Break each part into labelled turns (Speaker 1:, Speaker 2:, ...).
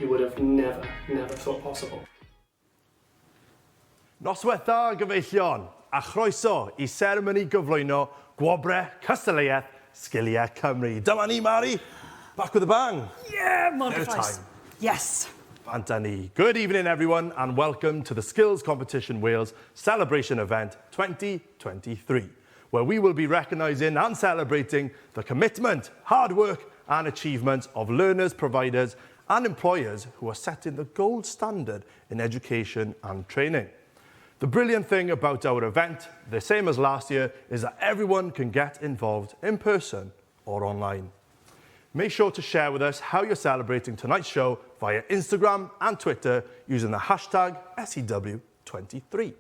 Speaker 1: you would have never thought possible.
Speaker 2: Noswaith gyfeillion, a chroeso I seremoni gyflwyno gwobre Cystadlaethau Sgiliau Cymru. Dyma ni, Mari, back with a bang.
Speaker 3: Yeah, more
Speaker 2: Never
Speaker 3: time. Yes.
Speaker 2: Fantani. Good evening, everyone, and welcome to the Skills Competition Wales Celebration Event 2023, where we will be recognising and celebrating the commitment, hard work and achievements of learners, providers and employers who are setting the gold standard in education and training. The brilliant thing about our event, the same as last year, is that everyone can get involved in person or online. Make sure to share with us how you're celebrating tonight's show via Instagram and Twitter using the hashtag SEW23.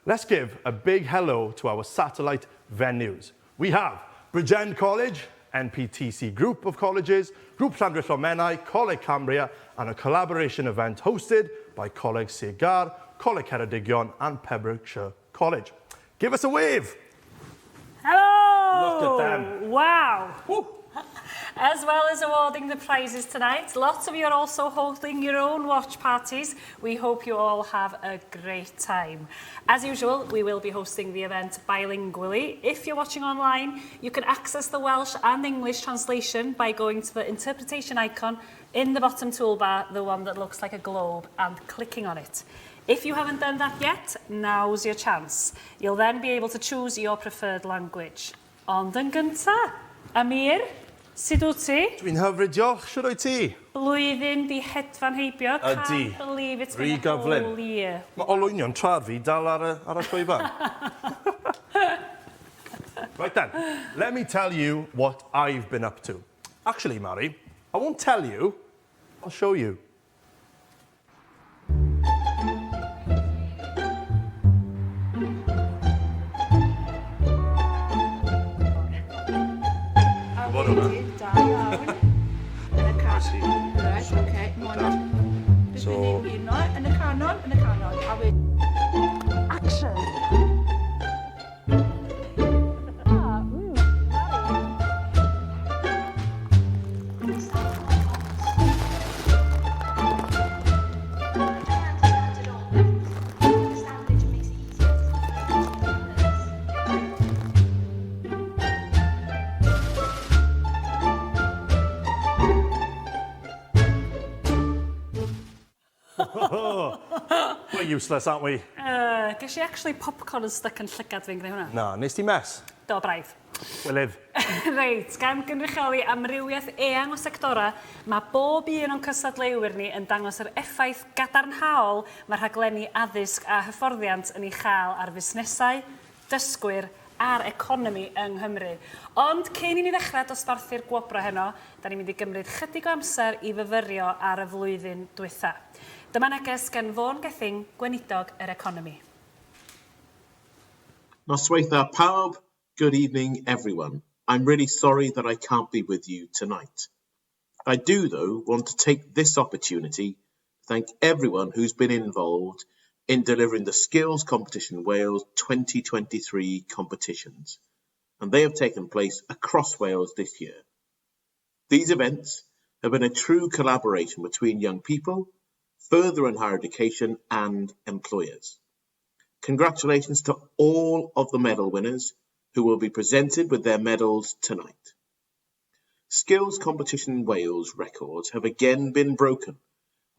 Speaker 2: Let's give a big hello to our satellite venues. We have Bridgend College, NPTC group of colleges, Grŵp Llanrwst Menai, Coleg Cambria, and a collaboration event hosted by Coleg Sir, Coleg Ceredigion and Pembrokeshire College. Give us a wave.
Speaker 3: Hello.
Speaker 2: Look at them.
Speaker 3: Wow.
Speaker 2: Woo.
Speaker 3: As well as awarding the prizes tonight, lots of you are also holding your own watch parties. We hope you all have a great time. As usual, we will be hosting the event bilingually. If you're watching online, you can access the Welsh and English translation by going to the interpretation icon in the bottom toolbar, the one that looks like a globe, and clicking on it. If you haven't done that yet, now's your chance. You'll then be able to choose your preferred language. Ond yn gynta, Amir, sut wyt ti?
Speaker 2: Dwi'n hyfryd, diolch. Siwr o'i ti?
Speaker 3: Blwyddyn di hedfan heibio.
Speaker 2: Ydi.
Speaker 3: Can't believe it's
Speaker 2: Rhy
Speaker 3: been a
Speaker 2: gyflym.
Speaker 3: whole year.
Speaker 2: Mae olwynion trad fi dal ar y llwyfan. Right then, let me tell you what I've been up to. Actually, Mari, I won't tell you, I'll show you.
Speaker 3: Action.
Speaker 2: We're useless, aren't we?
Speaker 3: Ges i actually popcorn yn stuck yn llygad fi'n gwneud hwnna?
Speaker 2: Na, nes ti mes?
Speaker 3: Do, braidd.
Speaker 2: We live.
Speaker 3: Reit, gan gynrychioli amrywiaeth eang o sectora, mae bob un o'n cystadleuwyr ni yn dangos yr effaith gadarnhaol mae rhaglenni addysg a hyfforddiant yn ei chael ar fusnesau, dysgwyr a'r economi yng Nghymru. Ond cyn i ni ddechrau dosbarthu'r gwobra heno, da ni'n mynd i gymryd chydig o amser i fyfyrio ar y flwyddyn diwetha. Dyma neges gan Fôn Gething, Gweinidog yr Economi.
Speaker 4: Noswaith pawb, good evening everyone. I'm really sorry that I can't be with you tonight. I do, though, want to take this opportunity to thank everyone who's been involved in delivering the Skills Competition Wales 2023 competitions, and they have taken place across Wales this year. These events have been a true collaboration between young people, further and higher education and employers. Congratulations to all of the medal winners who will be presented with their medals tonight. Skills Competition Wales records have again been broken,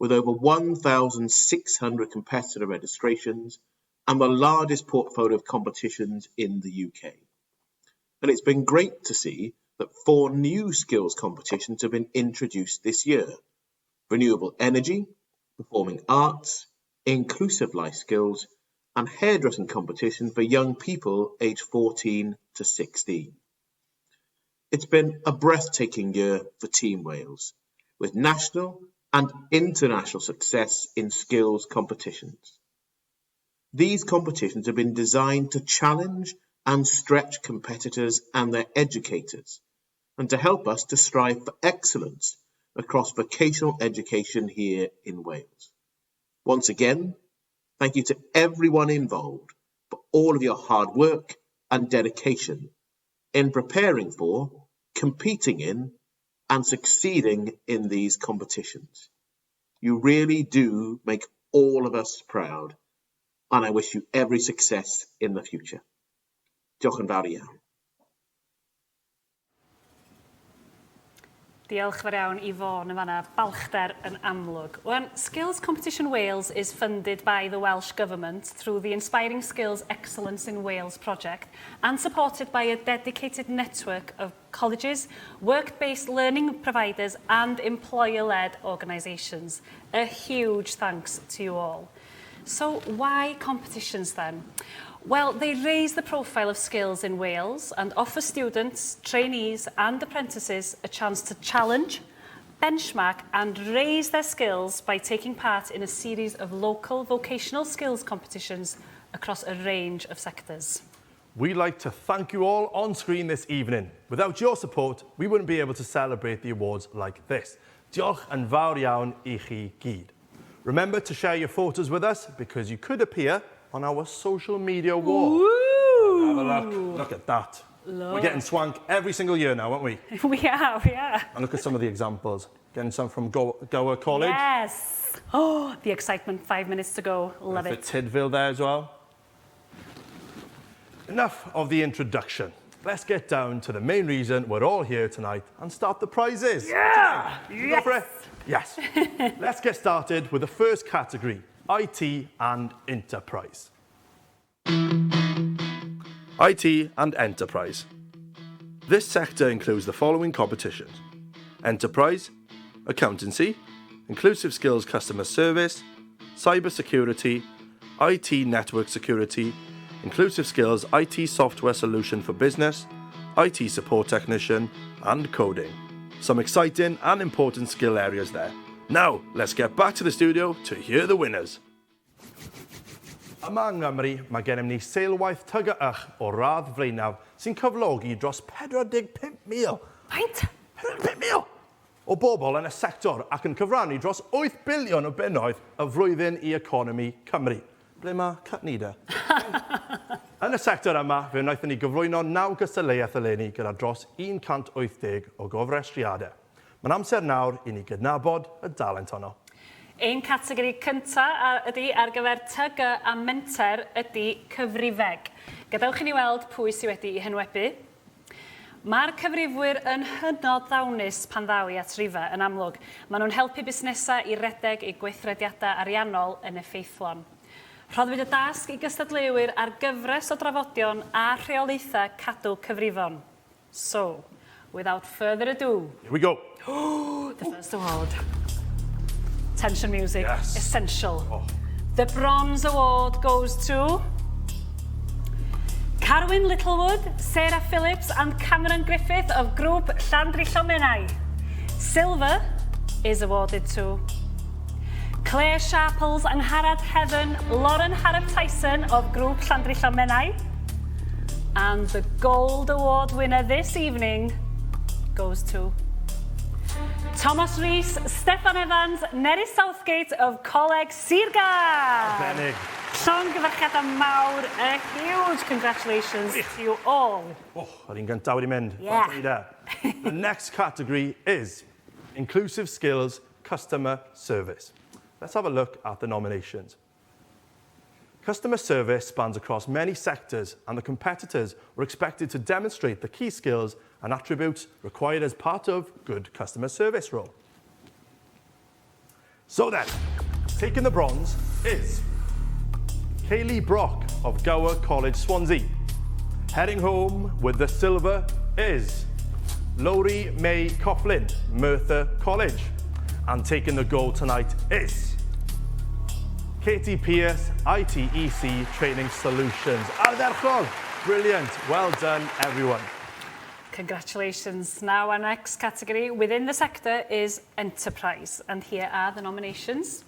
Speaker 4: with over 1,600 competitor registrations and the largest portfolio of competitions in the UK. And it's been great to see that 4 new skills competitions have been introduced this year: renewable energy, performing arts, inclusive life skills, and hairdressing competition for young people aged 14 to 16. It's been a breathtaking year for Team Wales, with national and international success in skills competitions. These competitions have been designed to challenge and stretch competitors and their educators, and to help us to strive for excellence across vocational education here in Wales. Once again, thank you to everyone involved for all of your hard work and dedication in preparing for, competing in, and succeeding in these competitions. You really do make all of us proud, and I wish you every success in the future. Diolch yn fawr iawn.
Speaker 3: Diolch fawr iawn i Fôn yn fanna, balchder yn amlwg. Well, Skills Competition Wales is funded by the Welsh Government through the Inspiring Skills Excellence in Wales project and supported by a dedicated network of colleges, work-based learning providers and employer-led organisations. A huge thanks to you all. So why competitions then? Well, they raise the profile of skills in Wales and offer students, trainees and apprentices a chance to challenge, benchmark and raise their skills by taking part in a series of local vocational skills competitions across a range of sectors.
Speaker 2: We'd like to thank you all on screen this evening. Without your support, we wouldn't be able to celebrate the awards like this. Diolch yn fawr iawn I chi gyd. Remember to share your photos with us because you could appear on our social media wall.
Speaker 3: Woo!
Speaker 2: Have a look. Look at that. We're getting swank every single year now, aren't we?
Speaker 3: We are.
Speaker 2: And look at some of the examples. Getting some from Gower College.
Speaker 3: Yes. Oh, the excitement, 5 minutes to go. Love it.
Speaker 2: For Tidville there as well. Enough of the introduction. Let's get down to the main reason we're all here tonight and start the prizes.
Speaker 3: Yeah!
Speaker 2: Go for it? Yes. Let's get started with the first category, IT and Enterprise. IT and Enterprise. This sector includes the following competitions: Enterprise, Accountancy, Inclusive Skills Customer Service, Cyber Security, IT Network Security, Inclusive Skills IT Software Solution for Business, IT Support Technician, and Coding. Some exciting and important skill areas there. Now, let's get back to the studio to hear the winners. Yma yng Nghymru, mae gennym ni seilwaith TGych o radd Flaenaf sy'n cyflogi dros 45,000.
Speaker 3: Faint?
Speaker 2: 45,000 o bobl yn y sector ac yn cyfrannu dros 8 biliwn o bunnoedd y flwyddyn I economi Cymru. Ble mae Cystadlaethau? Yn y sector yma, fe wnaethon ni gyflwyno 9 Cystadlaethau eleni gyda dros 180 o gofrestriadau. Mae'n amser nawr I ni gydnabod y dalent honno.
Speaker 3: Ein categori cyntaf ydy ar gyfer TG a menter ydy cyfrifeg. Gadewch I ni weld pwy sydd wedi I hynwebu. Mae'r cyfrifwyr yn hynod ddawnus pan ddaw I at rifa yn amlwg. Maen nhw'n helpu busnesau I redeg eu gweithrediadau ariannol yn effeithlon. Rhoddwyd y dasg I gystadleuwyr ar gyfres o drafodion a rheolaethau cadw cyfrifon. So, without further ado...
Speaker 2: Here we go.
Speaker 3: The first award. Tension music,
Speaker 2: yes.
Speaker 3: Essential.
Speaker 2: Oh.
Speaker 3: The Bronze Award goes to Carwyn Littlewood, Sarah Phillips and Cameron Griffith of Group Llandrillo Menai. Silver is awarded to Claire Sharples and Harad Heaven, Lauren Harrop Tyson of Group Llandrillo Menai. And the Gold Award winner this evening goes to Thomas Rees, Steffan Evans, Neri Southgate of Coleg Sirgar.
Speaker 2: Arbennig.
Speaker 3: Llongyfarchiadau mawr, a huge congratulations to you all.
Speaker 2: Oh, yr un gyntaf wedi mynd.
Speaker 3: Yeah.
Speaker 2: The next category is Inclusive Skills Customer Service. Let's have a look at the nominations. Customer service spans across many sectors and the competitors were expected to demonstrate the key skills and attributes required as part of good customer service role. So then, taking the bronze is Kaylee Brock of Gower College, Swansea. Heading home with the silver is Laurie May Coughlin, Merthyr College. And taking the gold tonight is Katie Pierce, ITEC Training Solutions. Ardderchol, brilliant, well done everyone.
Speaker 3: Congratulations. Now our next category within the sector is Enterprise, and here are the nominations.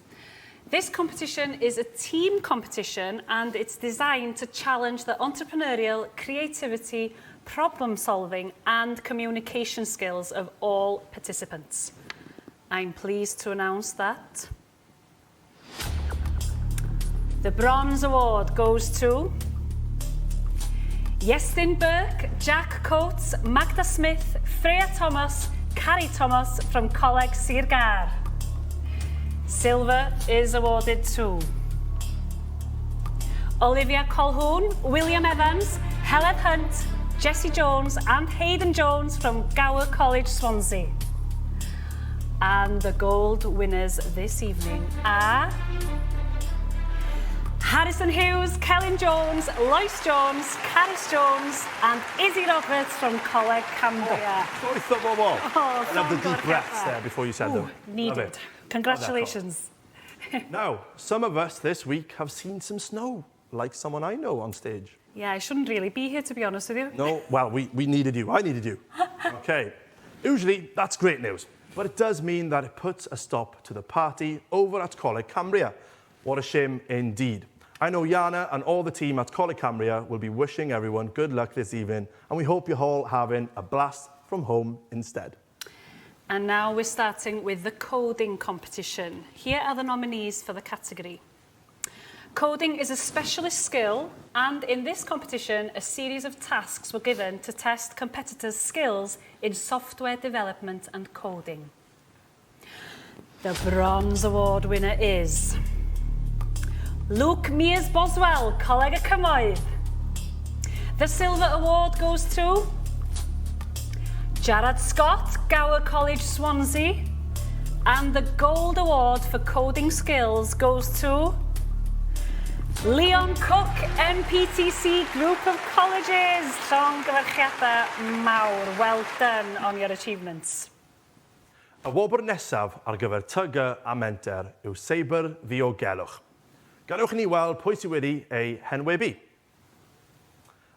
Speaker 3: This competition is a team competition and it's designed to challenge the entrepreneurial, creativity, problem solving and communication skills of all participants. I'm pleased to announce that the Bronze Award goes to Iestyn Burke, Jack Coates, Magda Smith, Freya Thomas, Carrie Thomas from Coleg Sirgar. Silver is awarded to Olivia Colquhoun, William Evans, Helen Hunt, Jessie Jones and Hayden Jones from Gower College, Swansea. And the gold winners this evening are Harrison Hughes, Kellen Jones, Lois Jones, Caris Jones and Izzy Roberts from Coleg Cambria.
Speaker 2: Sorry, thought more.
Speaker 3: Oh,
Speaker 2: I love the deep breaths there before you said them.
Speaker 3: Needed. Congratulations.
Speaker 2: Now, some of us this week have seen some snow, like someone I know on stage.
Speaker 3: Yeah, I shouldn't really be here, to be honest with you.
Speaker 2: No, well, we needed you. I needed you. Okay. Usually, that's great news. But it does mean that it puts a stop to the party over at Coleg Cambria. What a shame indeed. I know Yana and all the team at Coleg Cambria will be wishing everyone good luck this evening, and we hope you're all having a blast from home instead.
Speaker 3: And now we're starting with the coding competition. Here are the nominees for the category. Coding is a specialist skill, and in this competition, a series of tasks were given to test competitors' skills in software development and coding. The Bronze Award winner is Luke Mears Boswell, Coleg Cymoedd. The Silver Award goes to Jared Scott, Gower College, Swansea. And the Gold Award for coding skills goes to Leon Cook, NPTC Group of Colleges. Llongyfarchiadau mawr. Well done on your achievements.
Speaker 2: Y wobr nesaf ar gyfer tyga a menter yw seibr ddiogelwch. Ganwch ni weld pwy sydd wedi ei henwebu.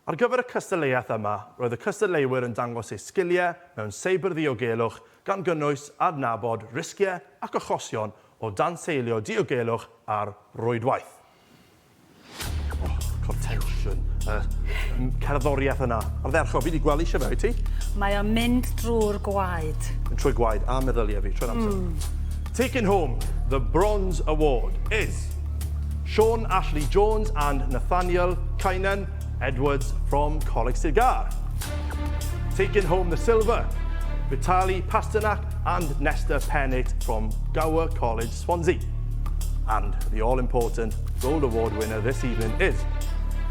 Speaker 2: Ar gyfer y cystadlaethau yma, roedd y cystadleuwyr yn dangos eu sgiliau mewn seibr ddiogelwch gan gynnwys adnabod risgiau ac achosion o danseilio diogelwch ar rwydwaith. Tensiwn, cerddoriaeth yna. Ar ddercho, fi wedi gweld eisiau fe, ti?
Speaker 3: Mae o'n mynd drwy'r gwaed.
Speaker 2: Yn trwy gwaed a meddyliau fi, trwy'r amser. Taking home the Bronze Award is Sean Ashley Jones and Nathaniel Kynan Edwards from Coleg Sgiliau. Taking home the silver, Vitali Pasternak and Nesta Pennant from Gower College, Swansea. And the all-important Gold Award winner this evening is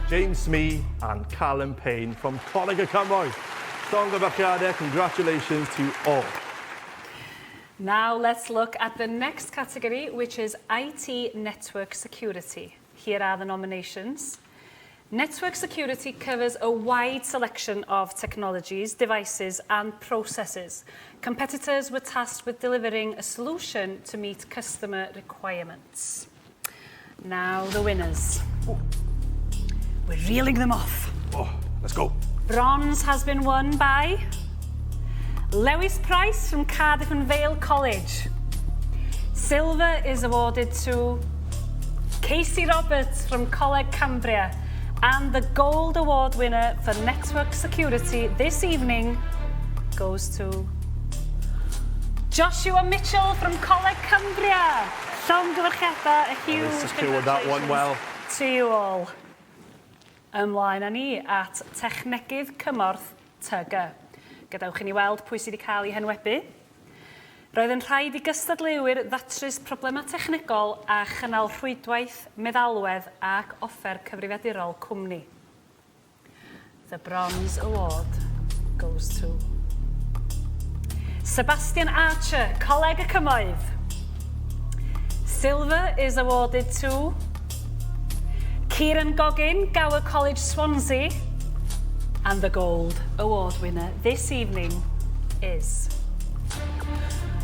Speaker 2: James Smee and Callum Payne from Coleg Cymru. Llongyfarchiadau, congratulations to all.
Speaker 3: Now let's look at the next category, which is IT Network Security. Here are the nominations. Network security covers a wide selection of technologies, devices and processes. Competitors were tasked with delivering a solution to meet customer requirements. Now the winners. We're reeling them off.
Speaker 2: Oh, let's go.
Speaker 3: Bronze has been won by Lewis Price from Cardiff and Vale College. Silver is awarded to Casey Roberts from Coleg Cambria. And the Gold Award winner for Network Security this evening goes to Joshua Mitchell from Coleg Cambria. Llongyfarchiadau, a huge
Speaker 2: secured that one well.
Speaker 3: To you all. Ymlaen â ni at Technegydd Cymorth Tyga. Gadewch i ni weld pwy sydd wedi cael ei henwebu. Roedd yn rhaid i gystadleuwyr ddatrys problemau technegol a chynnal rhwydwaith, meddalwedd ac offer cyfrifiadurol cwmni. The Bronze Award goes to Sebastian Archer, Coleg Cymoedd. Silver is awarded to Kieran Goggin, Gower College, Swansea. And the Gold Award winner this evening is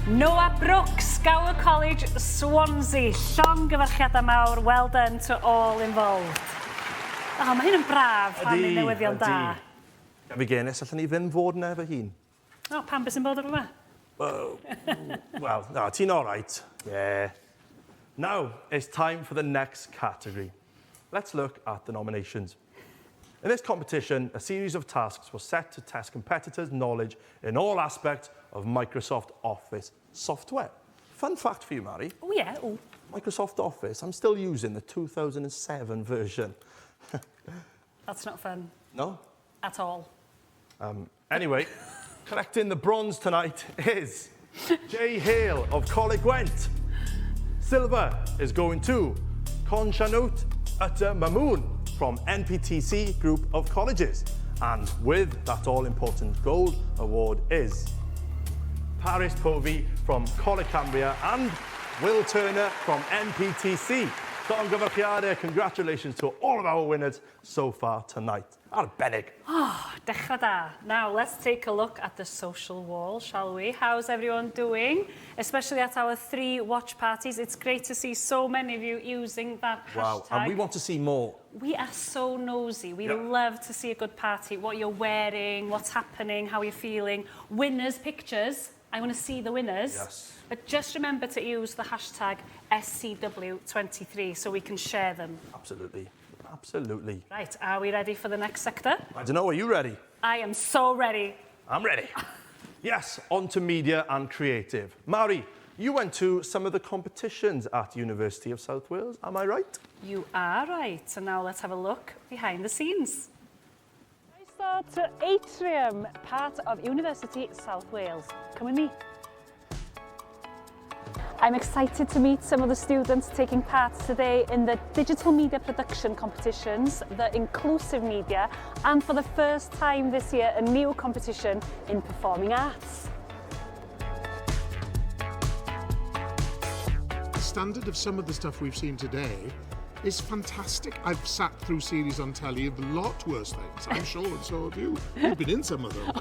Speaker 3: Noah Brooks, Gower College, Swansea. Llongyfarchiadau mawr, well done to all involved. Oh, mae hyn yn braf pan ni'n newyddion da.
Speaker 2: Fi genes, allan ni ddim fod yna efo hun.
Speaker 3: O, pam beth sy'n bod ar yma?
Speaker 2: Well, no, ti'n all right. Yeah. Now, it's time for the next category. Let's look at the nominations. In this competition, a series of tasks were set to test competitors' knowledge in all aspects of Microsoft Office software. Fun fact for you, Mary.
Speaker 3: Oh, yeah. Oh.
Speaker 2: Microsoft Office, I'm still using the 2007 version.
Speaker 3: That's not fun.
Speaker 2: No?
Speaker 3: At all.
Speaker 2: Anyway, collecting the bronze tonight is Jay Hale of Coleg Gwent. silver is going to Conshanut Utter Mamoon from NPTC Group of Colleges. And with that all-important gold award is Paris Povey from Coleg Cambria and Will Turner from NPTC. Llongyfarchiadau, congratulations to all of our winners so far tonight. Arbennig.
Speaker 3: Oh, dechrau da. Now, let's take a look at the social wall, shall we? How's everyone doing? Especially at our 3 watch parties. It's great to see so many of you using that hashtag.
Speaker 2: Wow, and we want to see more.
Speaker 3: We are so nosy. We love to see a good party. What you're wearing, what's happening, how you're feeling. Winners' pictures. I want to see the winners.
Speaker 2: Yes.
Speaker 3: But just remember to use the hashtag SCW23 so we can share them.
Speaker 2: Absolutely. Absolutely.
Speaker 3: Right, are we ready for the next sector?
Speaker 2: I don't know, are you ready?
Speaker 3: I am so ready.
Speaker 2: I'm ready. Yes, on to media and creative. Mary, you went to some of the competitions at University of South Wales, am I right?
Speaker 3: You are right. So now let's have a look behind the scenes. I start to Atrium, part of University South Wales. Come with me. I'm excited to meet some of the students taking part today in the digital media production competitions, the inclusive media, and for the first time this year, a new competition in performing arts.
Speaker 5: The standard of some of the stuff we've seen today is fantastic. I've sat through series on telly of a lot worse things, I'm sure, and so have you. You've been in some of them.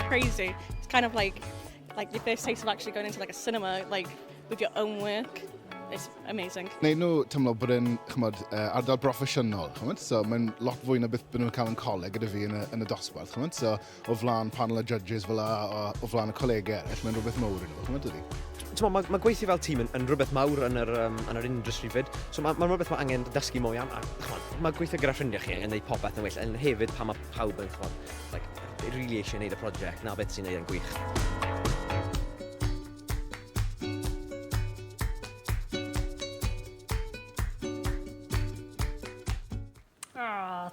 Speaker 6: Crazy. It's kind of like your first taste of actually going into like a cinema, like with your own work. It's amazing.
Speaker 7: Neud nhw teimlo bod yn ardal broffesiynol, chymod? So mae'n lot fwy na beth byd nhw'n cael yn coleg gyda fi yn y dosbarth, chymod? So o flaen panel o judges fel o flaen y colegau eraill, mae'n rhywbeth mawr yn nhw, chymod ydi?
Speaker 8: Mae gweithio fel tîm yn rhywbeth mawr yn yr industry fyd, so mae'n rhywbeth mae angen dysgu mwy am. Mae gweithio gyda ffrindiau chi yn gwneud popeth yn well, ond hefyd pan mae pawb yn really eisiau gwneud y prosiect, na beth sy'n gwneud yn gwych.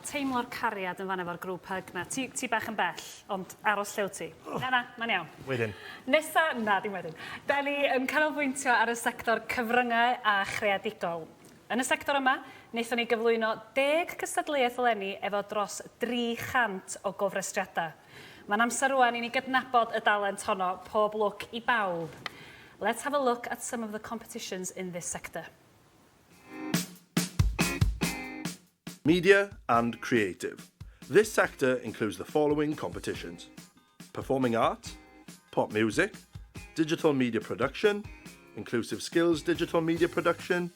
Speaker 3: Teimlo'r cariad yn fan efo'r grŵp hyg na. Ti bach yn bell, ond aros llew ti. Na, mae'n iawn.
Speaker 2: Wedyn.
Speaker 3: Nesa, na, dim wedyn. Da ni yn canolbwyntio ar y sector cyfryngau a chreadigol. Yn y sector yma, wnaethon ni gyflwyno 10 cystadleuaeth eleni efo dros 300 o gofrestriadau. Mae'n amser rwan i ni gydnabod y dalent honno, pob lwc i bawb. Let's have a look at some of the competitions in this sector.
Speaker 2: Media and creative. This sector includes the following competitions: performing arts, pop music, digital media production, inclusive skills digital media production,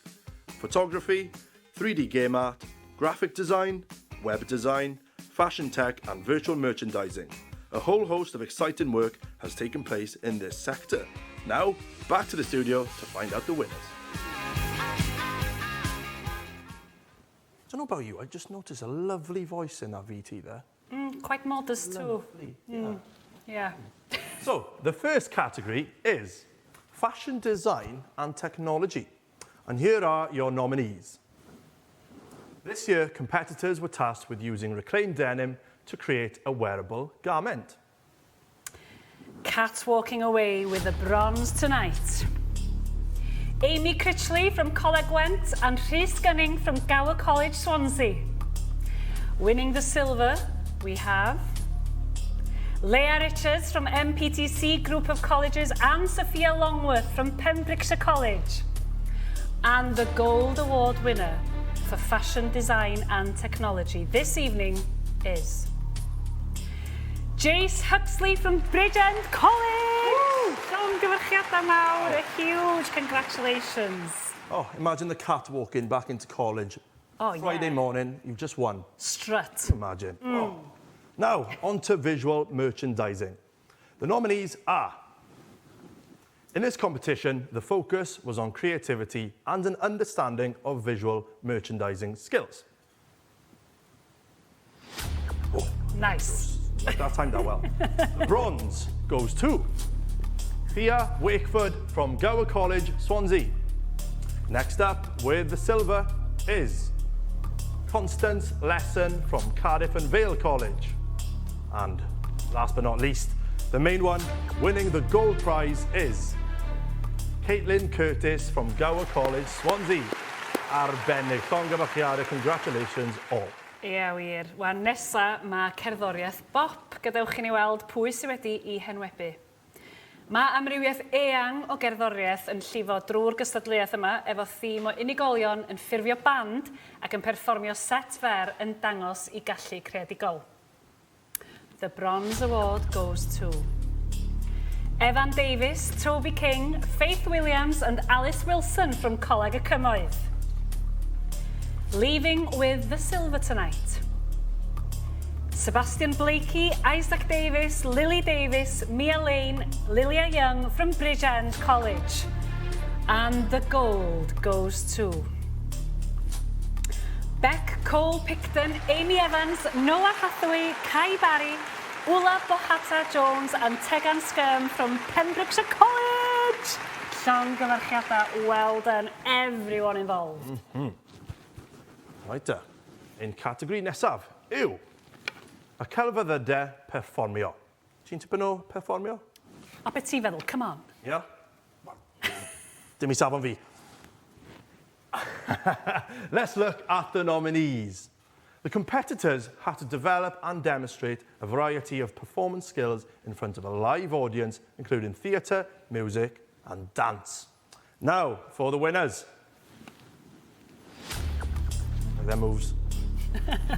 Speaker 2: photography, 3D game art, graphic design, web design, fashion tech and virtual merchandising. A whole host of exciting work has taken place in this sector. Now, back to the studio to find out the winners. I don't know about you, I just noticed a lovely voice in that VT there.
Speaker 3: Quite modest too. Yeah.
Speaker 2: So, the first category is fashion design and technology. And here are your nominees. This year, competitors were tasked with using reclaimed denim to create a wearable garment.
Speaker 3: Cat walking away with the bronze tonight. Amy Critchley from Coleg Gwent and Rhys Gunning from Gower College, Swansea. Winning the silver, we have Leah Richards from MPTC Group of Colleges and Sophia Longworth from Pembrokeshire College. And the gold award winner for fashion design and technology this evening is Jace Huxley from Bridgend College. Llongyfarchiadau mawr, a huge congratulations.
Speaker 2: Oh, imagine the cat walking back into college. Friday morning, you've just won.
Speaker 3: Strut.
Speaker 2: Imagine. Oh. Now, on to visual merchandising. The nominees are... In this competition, the focus was on creativity and an understanding of visual merchandising skills. Oh,
Speaker 3: nice.
Speaker 2: That timed out well. The bronze goes to Thea Wakeford from Gower College, Swansea. Next up with the silver is Constance Lesson from Cardiff and Vale College. And last but not least, The main one, winning the gold prize, is Caitlin Curtis from Gower College, Swansea. Arbennig, llongyfarchiadau, congratulations all.
Speaker 3: Ie, wir. Wan nesa mae cerddoriaeth bop. Gadewch chi ni weld pwy sydd wedi I henwebu. Mae amrywiaeth eang o gerddoriaeth yn llifo drwy'r gystadleuaeth yma efo thîm o unigolion yn ffurfio band ac yn perfformio set fer yn dangos I gallu creadigol. The Bronze Award goes to Evant Davies, Toby King, Faith Williams and Alice Wilson from Coleg y Cymoedd. Leaving with the silver tonight. Sebastian Blakey, Isaac Davis, Lily Davis, Mia Lane, Lilia Young from Bridgend College. And the gold goes to Beck Cole Picton, Amy Evans, Noah Hathaway, Kai Barry, Ula Bohata Jones and Tegan Skirm from Pembrokeshire College. Llongyfarchiadau, well done, everyone involved.
Speaker 2: Right, in categori nesaf yw y celfyddydau perfformio. Ti'n tybyn o perfformio?
Speaker 3: A beth ti'n feddwl? Come on.
Speaker 2: Yeah? Dim I safon fi. Let's look at the nominees. The competitors had to develop and demonstrate a variety of performance skills in front of a live audience, including theatre, music and dance. Now, for the winners. Their moves.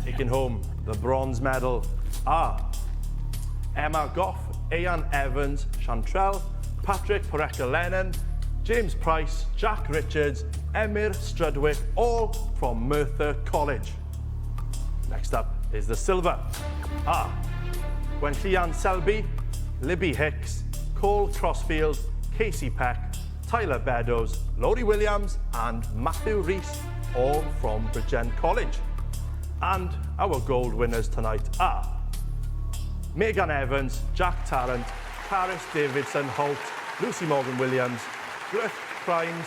Speaker 2: Taking home the bronze medal are Emma Goff, Ian Evans, Chantrell, Patrick Poreka-Lennon, James Price, Jack Richards, Emyr Strudwick, all from Merthyr College. Next up is the silver. Gwenllian Selby, Libby Hicks, Cole Crossfield, Casey Peck, Tyler Beddoes, Laurie Williams and Matthew Rees, all from Bridgend College. And our gold winners tonight are Megan Evans, Jack Tarrant, Caris Davidson Holt, Lucy Morgan Williams, Griff Crimes,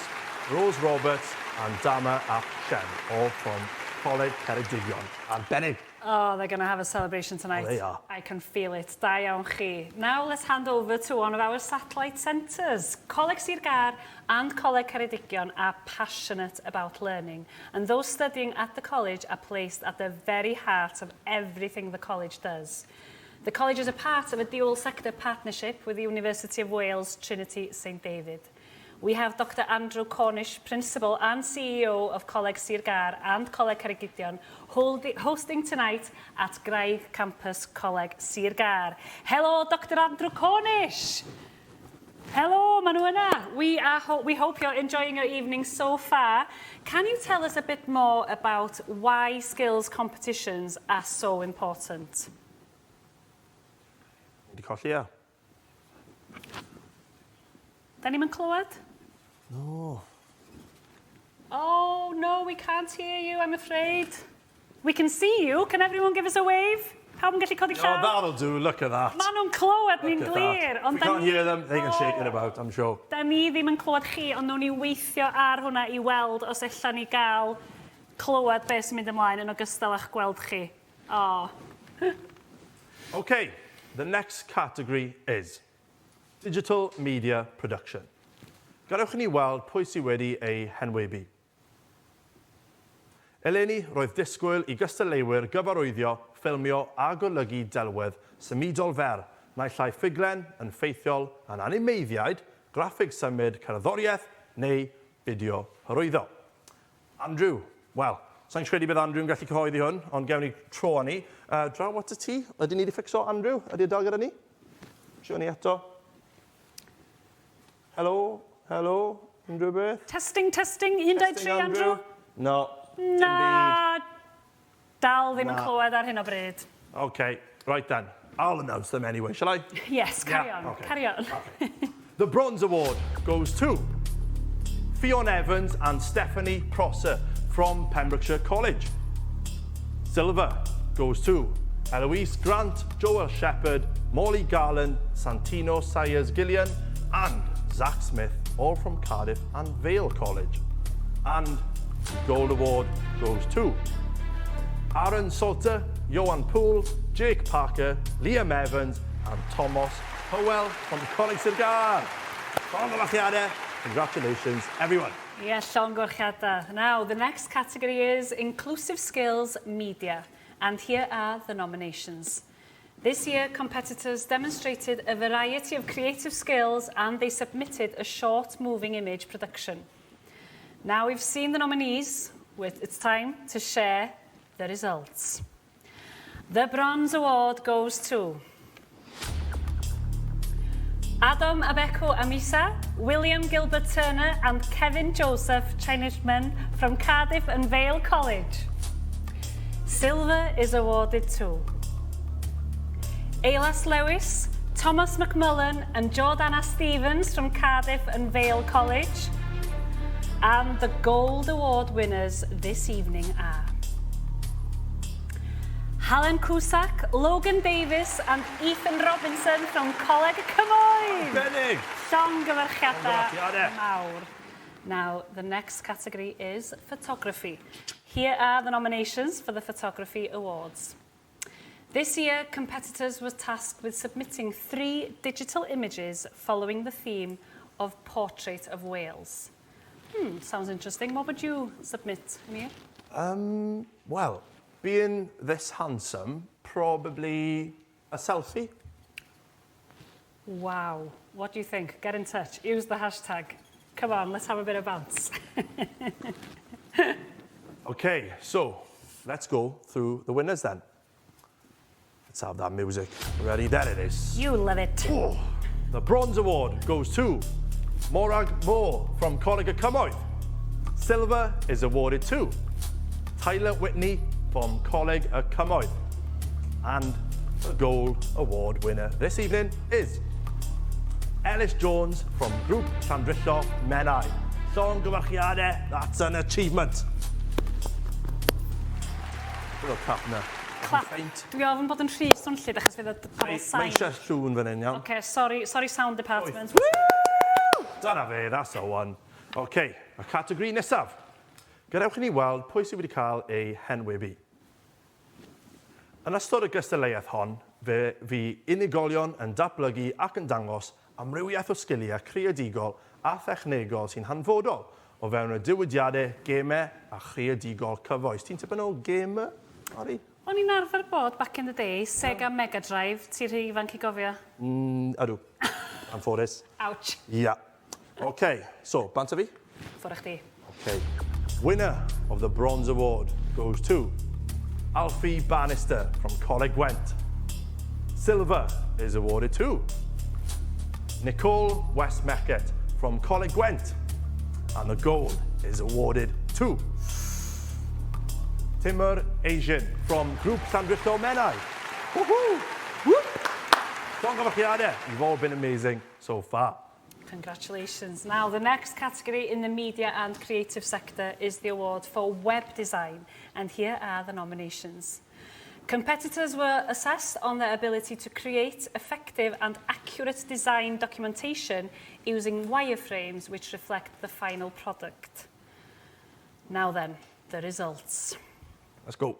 Speaker 2: Rose Roberts and Dama Ap Shen, all from Coleg Ceredigion. Arbennig.
Speaker 3: Oh, they're going to have a celebration tonight.
Speaker 2: Oh, they are.
Speaker 3: I can feel it. Da iawn chi. Now let's hand over to one of our satellite centres. Coleg Sir Gar and Coleg Ceredigion are passionate about learning, and those studying at the college are placed at the very heart of everything the college does. The college is a part of a dual sector partnership with the University of Wales Trinity St David. We have Dr Andrew Cornish, Principal and CEO of Coleg Sir Gar and Coleg Ceredigion, hosting tonight at Graig Campus Coleg Sir Gar. Hello, Dr Andrew Cornish. Hello, Manuela. We hope you're enjoying your evening so far. Can you tell us a bit more about why skills competitions are so important?
Speaker 2: Da
Speaker 3: ni'n mynd clywed?
Speaker 2: No.
Speaker 3: Oh, no, we can't hear you, I'm afraid. We can see you. Can everyone give us a wave? Pawb yn gallu codi llaw?
Speaker 2: Oh, that'll do. Look at that.
Speaker 3: Ma' nhw'n clywed ni'n
Speaker 2: Look at
Speaker 3: glir.
Speaker 2: that. If we can't hear them, they can shake it about, I'm sure.
Speaker 3: Da ni ddim yn clywed chi, ond nhw'n ni weithio ar hwnna I weld os allan ni gael clywed beth sy'n mynd ymlaen yn ogystal â'ch gweld chi. Oh.
Speaker 2: OK, the next category is digital media production. Gadewch ni weld pwy sydd wedi ei henwebu. Eleni roedd disgwyl I gystadleuwyr gyfarwyddio, ffilmio a golygu delwedd symudol fer, naill ai ffuglen yn ffeithiol yn animeiddiaid, graffig symud, cerddoriaeth neu fideo hyrwyddo. Andrew, wel, sa'n credu bydd Andrew'n gallu cyhoeddi hwn, ond gewn ni tro ni. Draw, what y ti? Ydy ni wedi ffixo Andrew? Ydy dal gyda ni? Sio ni eto. Hello, hello, Andrew beth?
Speaker 3: Testing, 1, 2, 3, Andrew.
Speaker 2: No.
Speaker 3: Na, dal ddim yn clywed ar hyn o bryd.
Speaker 2: OK, right then. I'll announce them anyway, shall I?
Speaker 3: Yes, carry on,
Speaker 2: okay.
Speaker 3: carry on.
Speaker 2: Okay. The Bronze Award goes to Fionn Evans and Stephanie Prosser from Pembrokeshire College. Silver goes to Eloise Grant, Joel Shepherd, Molly Garland, Santino Sayers-Gillian and Zach Smith, all from Cardiff and Vale College. And the Gold Award goes to Aaron Salter, Johan Poole, Jake Parker, Liam Evans and Thomas Hywel from Coleg Sgiliau. Congratulations, everyone.
Speaker 3: Yes, llongyfarchiadau. Now, the next category is Inclusive Skills Media, and here are the nominations. This year, competitors demonstrated a variety of creative skills and they submitted a short moving image production. Now we've seen the nominees, it's time to share the results. The Bronze Award goes to Adam Abeko Amisa, William Gilbert Turner and Kevin Joseph Chinishman from Cardiff and Vale College. Silver is awarded to Eilas Lewis, Thomas McMullen and Jordana Stevens from Cardiff and Vale College. And the Gold Award winners this evening are Helen Cusack, Logan Davis and Ethan Robinson from Coleg Cymoedd.
Speaker 2: Bennig.
Speaker 3: Llongyfarchiadau mawr. Now, the next category is photography. Here are the nominations for the Photography Awards. This year, competitors were tasked with submitting 3 digital images following the theme of Portrait of Wales. Sounds interesting. What would you submit, Amir?
Speaker 2: Well, being this handsome, probably a selfie.
Speaker 3: Wow. What do you think? Get in touch. Use the hashtag. Come on, let's have a bit of bounce.
Speaker 2: Okay, so let's go through the winners then. Let's have that music ready. There it is.
Speaker 3: You love it.
Speaker 2: Oh, the Bronze Award goes to Morag Moore from Coleg Cymoedd. Silver is awarded to Tyler Whitney from Coleg Cymoedd. And the Gold Award winner this evening is Ellis Jones from Grŵp Llandrillo Menai. Llongyfarchiadau, that's an achievement. Little clap now.
Speaker 3: Clap. Dwi ofyn bod yn rhys o'n llyd achos fydd y pobl
Speaker 2: Mae
Speaker 3: sain.
Speaker 2: eisiau llwn fan hyn, iawn.
Speaker 3: Okay, sorry sound department.
Speaker 2: Dyna fe, that's the one. Okay, y categori nesaf. Gadewch i ni weld pwy sydd wedi cael ei henwybu. Yn ystod y gystadleuaeth hon, fi unigolion yn datblygu ac yn dangos amrywiaeth o sgiliau creadigol a thechnegol sy'n hanfodol o fewn y diwydiadau gemau a creadigol cyfoes. Ti'n tipyn o gamer, Ari?
Speaker 3: O'n i'n arfer bod back in the day, Sega Mega Drive, ti'n rhy ifanc i gofio?
Speaker 2: Ydw, anffodus.
Speaker 3: Ouch.
Speaker 2: Yeah. Okay, so, bant o fi?
Speaker 3: Ffwrdd chdi.
Speaker 2: Okay. Winner of the Bronze Award goes to Alfie Bannister from Coleg Gwent. Silver is awarded to Nicole Westmeckett from Coleg Gwent. And the gold is awarded to Timur Asian from Grŵp Llandrillo Menai. Woohoo! Whoop! Llongyfarchiadau, you've all been amazing so far.
Speaker 3: Congratulations. Now, the next category in the media and creative sector is the award for web design, and here are the nominations. Competitors were assessed on their ability to create effective and accurate design documentation using wireframes which reflect the final product. Now then, the results.
Speaker 2: Let's go.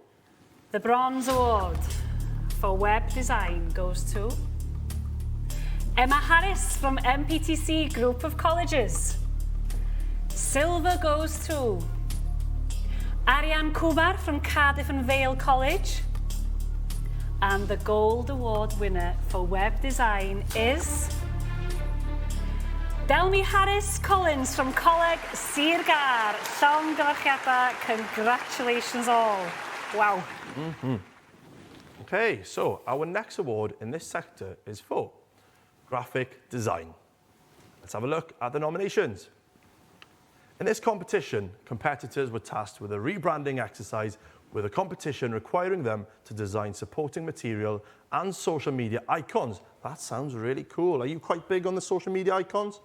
Speaker 3: The Bronze Award for web design goes to Emma Harris from MPTC Group of Colleges. Silver goes to Ariane Kubar from Cardiff and Vale College. And the Gold Award winner for web design is Delmi Harris Collins from Coleg Sgiliau. Llongyfarchiadau, congratulations all. Wow.
Speaker 2: Okay, so our next award in this sector is for graphic design. Let's have a look at the nominations. In this competition, competitors were tasked with a rebranding exercise with a competition requiring them to design supporting material and social media icons. That sounds really cool. Are you quite big on the social media icons?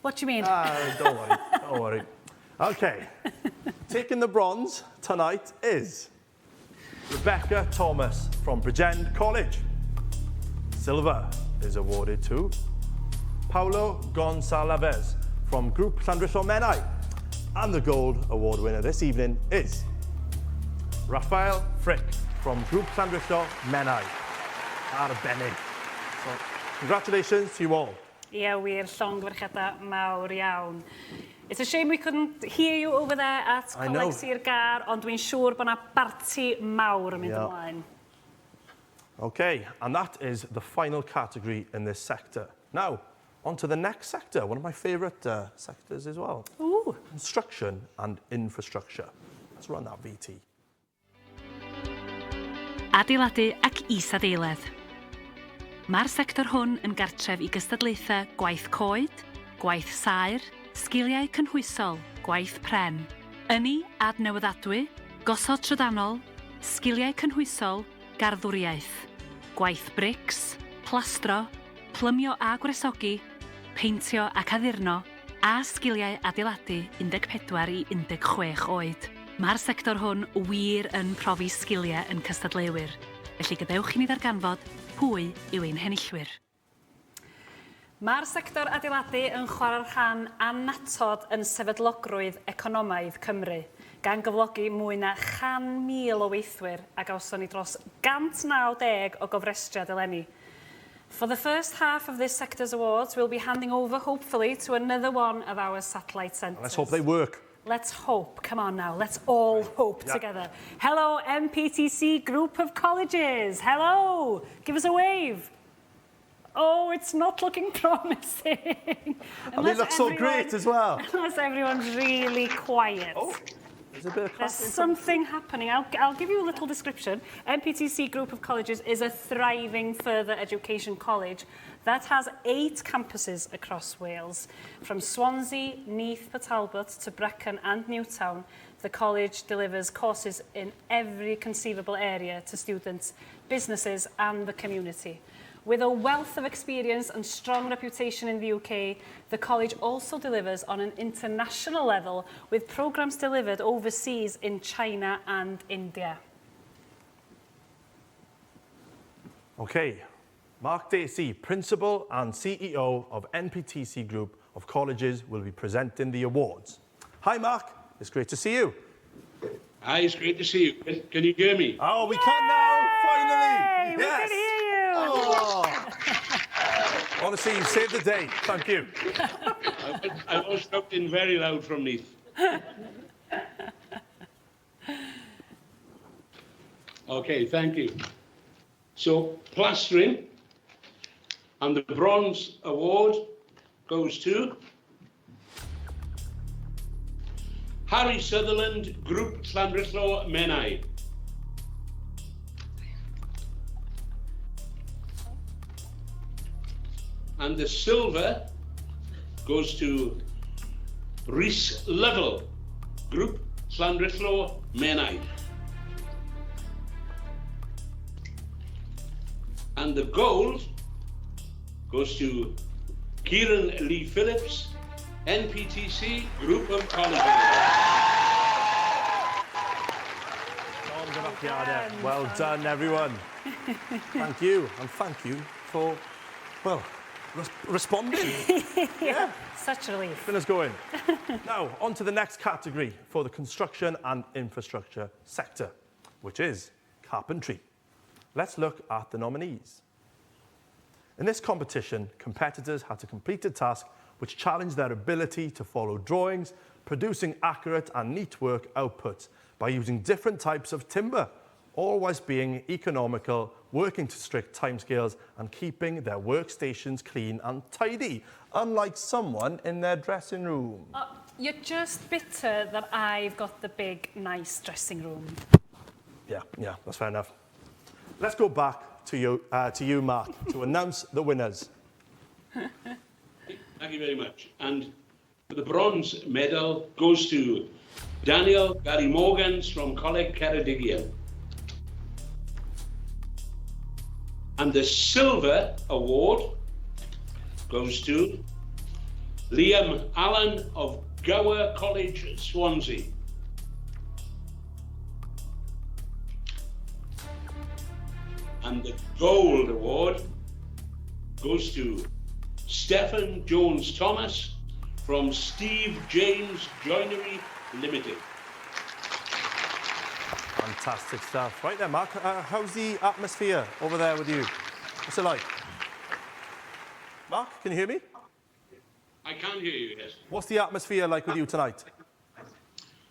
Speaker 3: What do you mean?
Speaker 2: Don't worry, don't worry. Okay, taking the bronze tonight is Rebecca Thomas from Bridgend College. Silver is awarded to Paulo Gonçalves from Grŵp Llandrillo Menai. And the gold award winner this evening is Raphael Frick from Grŵp Llandrillo Menai. Arbennig. So, Congratulations to you all.
Speaker 3: Ie, wir, llongyfarchiadau mawr iawn. It's a shame we couldn't hear you over there at
Speaker 2: I know.
Speaker 3: Coleg Sir Gar, ond dwi'n siŵr bod yna barti mawr yn mynd ymlaen.
Speaker 2: Okay, and that is the final category in this sector. Now, on to the next sector, one of my favourite sectors as well.
Speaker 3: Ooh.
Speaker 2: Construction and infrastructure. Let's run that VT.
Speaker 3: Adeiladu ac is-adeiledd. Mae'r sector hwn yn gartref I gystadlaethau gwaith coed, gwaith saer, sgiliau cynhwysol, gwaith pren, ynni adnewyddadwy, gosod trydanol, sgiliau cynhwysol, garddwriaeth, gwaith brics, plastro, plymio a gwresogi, peintio ac addurno, a sgiliau adeiladu 14 I 16 oed. Mae'r sector hwn wir yn profi sgiliau yn cystadleuwyr, felly gadewch I ni ddarganfod pwy yw ein henillwyr. Mae'r sector adeiladu yn chwarae'r rhan annatod yn sefydlogrwydd economaidd Cymru, gan gyflogi mwy na 100,000 o weithwyr a gawson ni dros 190 o gofrestriad eleni. For the first half of this sector's awards, we'll be handing over, hopefully, to another one of our satellite centres.
Speaker 2: Let's hope they work.
Speaker 3: Let's hope. Come on now. Let's all hope together. Hello, MPTC Group of Colleges. Hello. Give us a wave. Oh, it's not looking promising.
Speaker 2: And they look so great as well.
Speaker 3: Unless everyone's really quiet.
Speaker 2: Oh, there's a bit of
Speaker 3: There's something happening. I'll give you a little description. MPTC Group of Colleges is a thriving further education college that has 8 campuses across Wales. From Swansea, Neath, Port Talbot to Brecon and Newtown, the college delivers courses in every conceivable area to students, businesses and the community. With a wealth of experience and strong reputation in the UK, the college also delivers on an international level with programmes delivered overseas in China and India.
Speaker 2: Okay, Mark Dacey, Principal and CEO of NPTC Group of Colleges, will be presenting the awards. Hi Mark, it's great to see you.
Speaker 9: Hi, it's great to see you. Can you hear me?
Speaker 2: Oh, we can now, finally!
Speaker 3: We can hear you!
Speaker 2: Oh. Honestly, you saved the day. Thank you.
Speaker 9: I was shouting very loud from Neath. Okay, thank you. So, plastering, and the bronze award goes to Harry Sutherland, Group Cystadlaethau Menai. And the silver goes to Rhys Level, Group Cystadlaethau Menai. And the gold goes to Kieran Lee Phillips, NPTC Group of Colleges.
Speaker 2: Well done, everyone. Thank you, and thank you for, well, responding. Yeah.
Speaker 3: Such a relief.
Speaker 2: Been us going. Now, on to the next category for the construction and infrastructure sector, which is carpentry. Let's look at the nominees. In this competition, competitors had to complete a task which challenged their ability to follow drawings, producing accurate and neat work outputs by using different types of timber, all whilst being economical, working to strict timescales and keeping their workstations clean and tidy, unlike someone in their dressing room.
Speaker 3: You're just bitter that I've got the big, nice dressing room.
Speaker 2: Yeah, that's fair enough. Let's go back to you, Mark, to announce the winners.
Speaker 9: Thank you very much. And the bronze medal goes to Daniel Gary Morgans from Coleg Ceredigion. And the silver award goes to Liam Allen of Gower College, Swansea. And the gold award goes to Stephen Jones-Thomas from Steve James Joinery Limited.
Speaker 2: Fantastic stuff. Right there, Mark, how's the atmosphere over there with you? What's it like? Mark, can you hear me?
Speaker 9: I can hear you, yes.
Speaker 2: What's the atmosphere like with you tonight?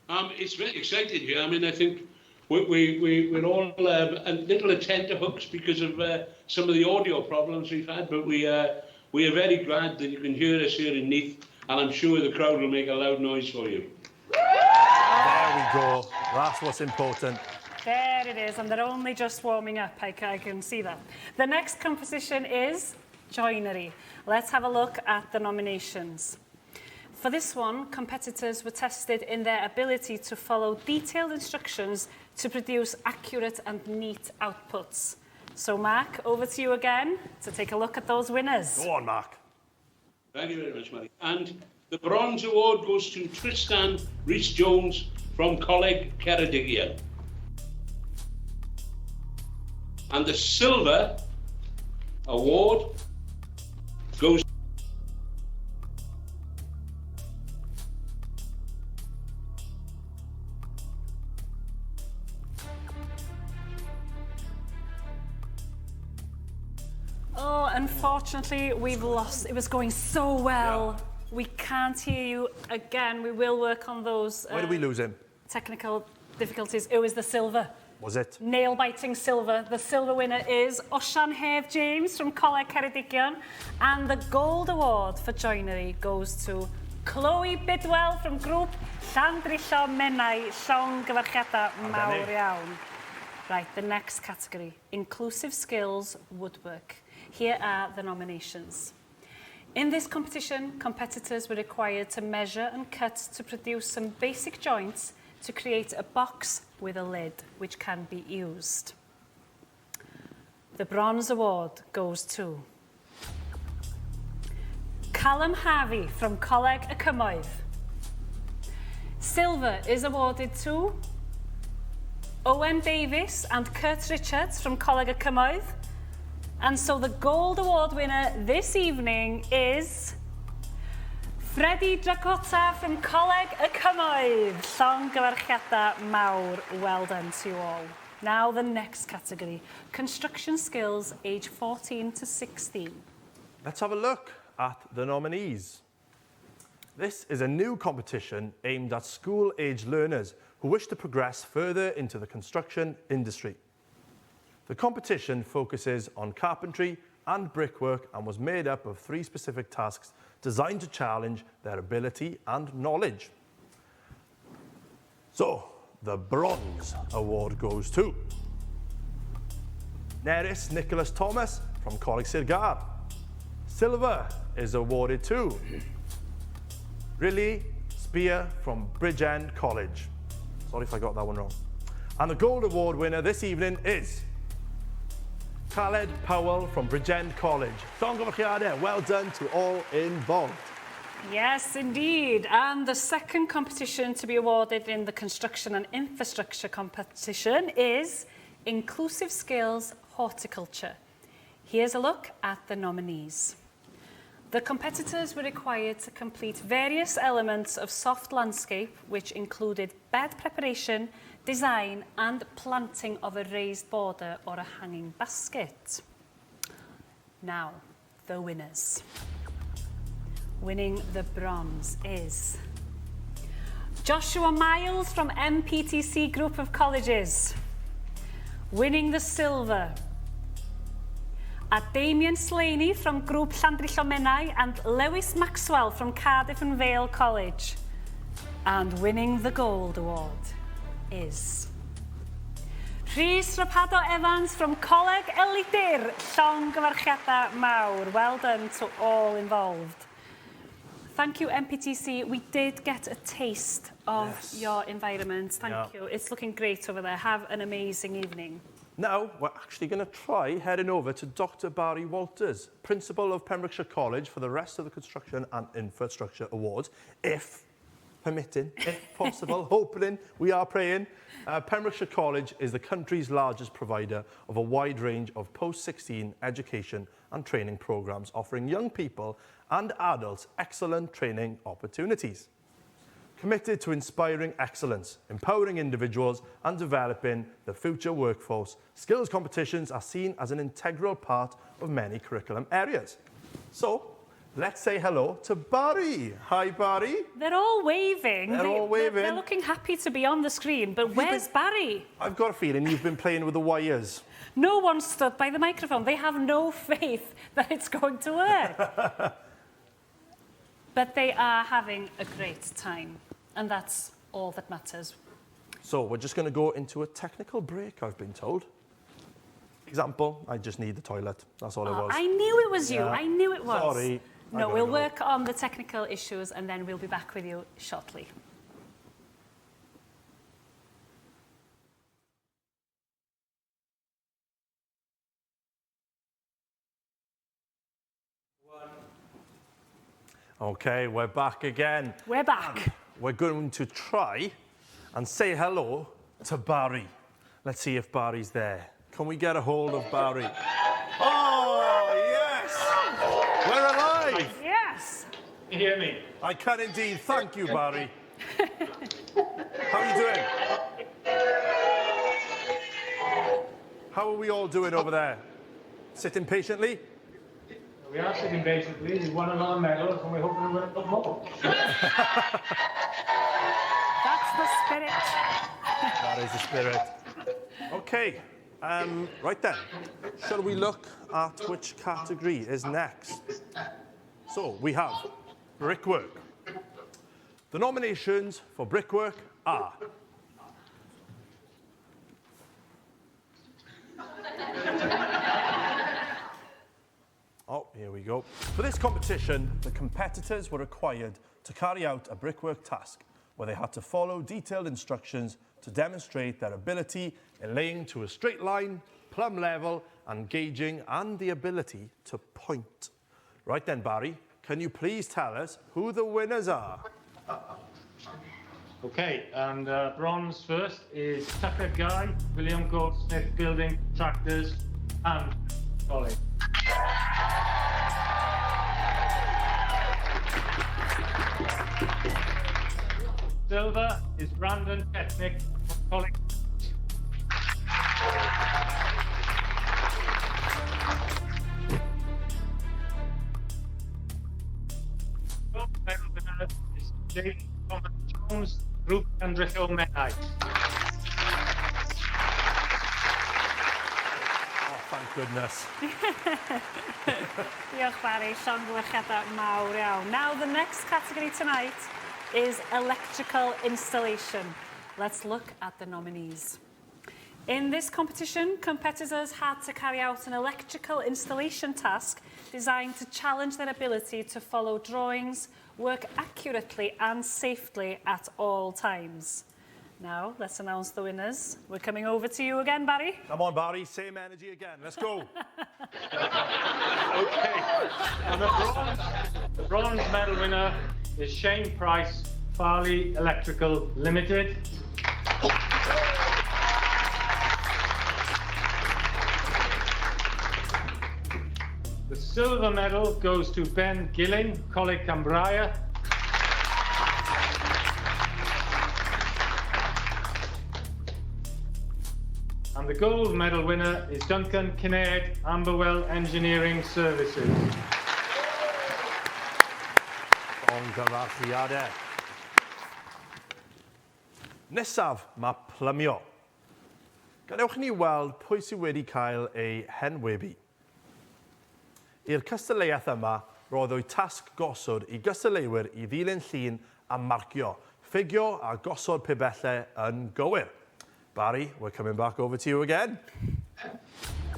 Speaker 9: It's very exciting here. I mean, I think we're all a little at tenterhooks because of some of the audio problems we've had, but we are very glad that you can hear us here in Neath, and I'm sure the crowd will make a loud noise for you.
Speaker 2: There we go. That's what's important.
Speaker 3: There it is, and they're only just warming up. I can see that. The next composition is joinery. Let's have a look at the nominations. For this one, competitors were tested in their ability to follow detailed instructions to produce accurate and neat outputs. So, Mark, over to you again to take a look at those winners.
Speaker 2: Go on, Mark.
Speaker 9: Thank you very much, Mary. And the bronze award goes to Tristan Rhys-Jones from Coleg Ceredigion. And the silver award goes
Speaker 3: Oh, unfortunately, we've lost. It was going so well.
Speaker 2: Yeah.
Speaker 3: We can't hear you again. We will work on those
Speaker 2: Where did we lose him?
Speaker 3: technical difficulties. It was the silver.
Speaker 2: Was it?
Speaker 3: Nail-biting silver. The silver winner is Osian Hef James from Coleg Ceredigion. And the gold award for joinery goes to Chloe Bidwell from grŵp Llandrillo Menai, llongyfarchiadau mawr iawn. Right, the next category, inclusive skills woodwork. Here are the nominations. In this competition, competitors were required to measure and cut to produce some basic joints to create a box with a lid, which can be used. The bronze award goes to Callum Harvey from Coleg y Cymoedd. Silver is awarded to Owen Davis and Kurt Richards from Coleg y Cymoedd. And so the gold award winner this evening is Freddie Dracota from Coleg y Cymoedd. Llongyfarchiadau mawr. Well done to you all. Now the next category, construction skills age 14 to 16.
Speaker 2: Let's have a look at the nominees. This is a new competition aimed at school-age learners who wish to progress further into the construction industry. The competition focuses on carpentry and brickwork and was made up of 3 specific tasks designed to challenge their ability and knowledge. So, the bronze award goes to Nerys Nicholas Thomas from Coleg Sgiliau. Silver is awarded to Riley Spear from Bridgend College. Sorry if I got that one wrong. And the gold award winner this evening is Khaled Powell from Bridgend College. Llongyfarchiadau, well done to all involved.
Speaker 3: Yes, indeed. And the second competition to be awarded in the construction and infrastructure competition is Inclusive Skills Horticulture. Here's a look at the nominees. The competitors were required to complete various elements of soft landscape, which included bed preparation, design and planting of a raised border or a hanging basket. Now, the winners. Winning the bronze is Joshua Miles from MPTC Group of Colleges. Winning the silver, Damien Slaney from Grŵp Llandrillo Menai and Lewis Maxwell from Cardiff and Vale College. And winning the gold award is Rhys Rapado Evans from Coleg Elidir, Llongyfarchiadau mawr. Well done to all involved. Thank you, MPTC. We did get a taste of your environment. Thank you. It's looking great over there. Have an amazing evening.
Speaker 2: Now, we're actually going to try heading over to Dr. Barry Walters, Principal of Pembrokeshire College, for the rest of the Construction and Infrastructure Awards, if permitting, if possible, hoping, we are praying. Pembrokeshire College is the country's largest provider of a wide range of post-16 education and training programmes, offering young people and adults excellent training opportunities. Committed to inspiring excellence, empowering individuals and developing the future workforce, skills competitions are seen as an integral part of many curriculum areas. So, let's say hello to Barry. Hi, Barry.
Speaker 3: They're all waving.
Speaker 2: They're all waving.
Speaker 3: They're looking happy to be on the screen, but where's Barry?
Speaker 2: I've got a feeling you've been playing with the wires.
Speaker 3: No one stood by the microphone. They have no faith that it's going to work. But they are having a great time, and that's all that matters.
Speaker 2: So we're just going to go into a technical break, I've been told. Example, I just need the toilet. That's all it was.
Speaker 3: I knew it was you.
Speaker 2: Yeah.
Speaker 3: I knew it was.
Speaker 2: Sorry.
Speaker 3: No, we'll work on the technical issues, and then we'll be back with you shortly.
Speaker 2: Okay, we're back again.
Speaker 3: We're back.
Speaker 2: We're going to try and say hello to Barry. Let's see if Barry's there. Can we get a hold of Barry? Oh, yes! We're alive!
Speaker 3: Yes!
Speaker 9: You hear me?
Speaker 2: I can indeed. Thank you, Barry. How are you doing? How are we all doing over there? Sitting patiently?
Speaker 10: We are sitting basically. We won a lot of medals and we're hoping to win a lot more.
Speaker 3: That's the spirit.
Speaker 2: That is the spirit. Okay, right then. Shall we look at which category is next? So we have brickwork. The nominations for brickwork are oh, here we go. For this competition, the competitors were required to carry out a brickwork task where they had to follow detailed instructions to demonstrate their ability in laying to a straight line, plumb level, and gauging, and the ability to point. Right then, Barry, can you please tell us who the winners are?
Speaker 10: Okay, and bronze first is Tucker Guy, William Goldsmith Building Tractors and College. Silver is Brandon Petnick from College. Gold medal winner is James Thomas Jones, Group Andrecho Menai.
Speaker 2: Oh, thank goodness.
Speaker 3: Diolch, Barry. Llongyfarchiadau mawr iawn. Now, the next category tonight is electrical installation. Let's look at the nominees. In this competition, competitors had to carry out an electrical installation task designed to challenge their ability to follow drawings, work accurately and safely at all times. Now, let's announce the winners. We're coming over to you again, Barry.
Speaker 2: Come on, Barry, same energy again. Let's go.
Speaker 10: Okay, and the bronze medal winner is Shane Price, Farley Electrical Limited. The silver medal goes to Ben Gilling, Coleg Cambria. And the gold medal winner is Duncan Kinnaird, Amberwell Engineering Services.
Speaker 2: Llongyfarchiadau. Nesaf, mae plymio. Gadewch ni weld pwy sydd wedi cael ei henwebu. I'r cystadlaethau yma, roeddwyd tasg gosod I gystadleuwyr I ddilyn llun a marcio, ffigio a gosod pibellau yn gywir. Barry, we're coming back over to you again.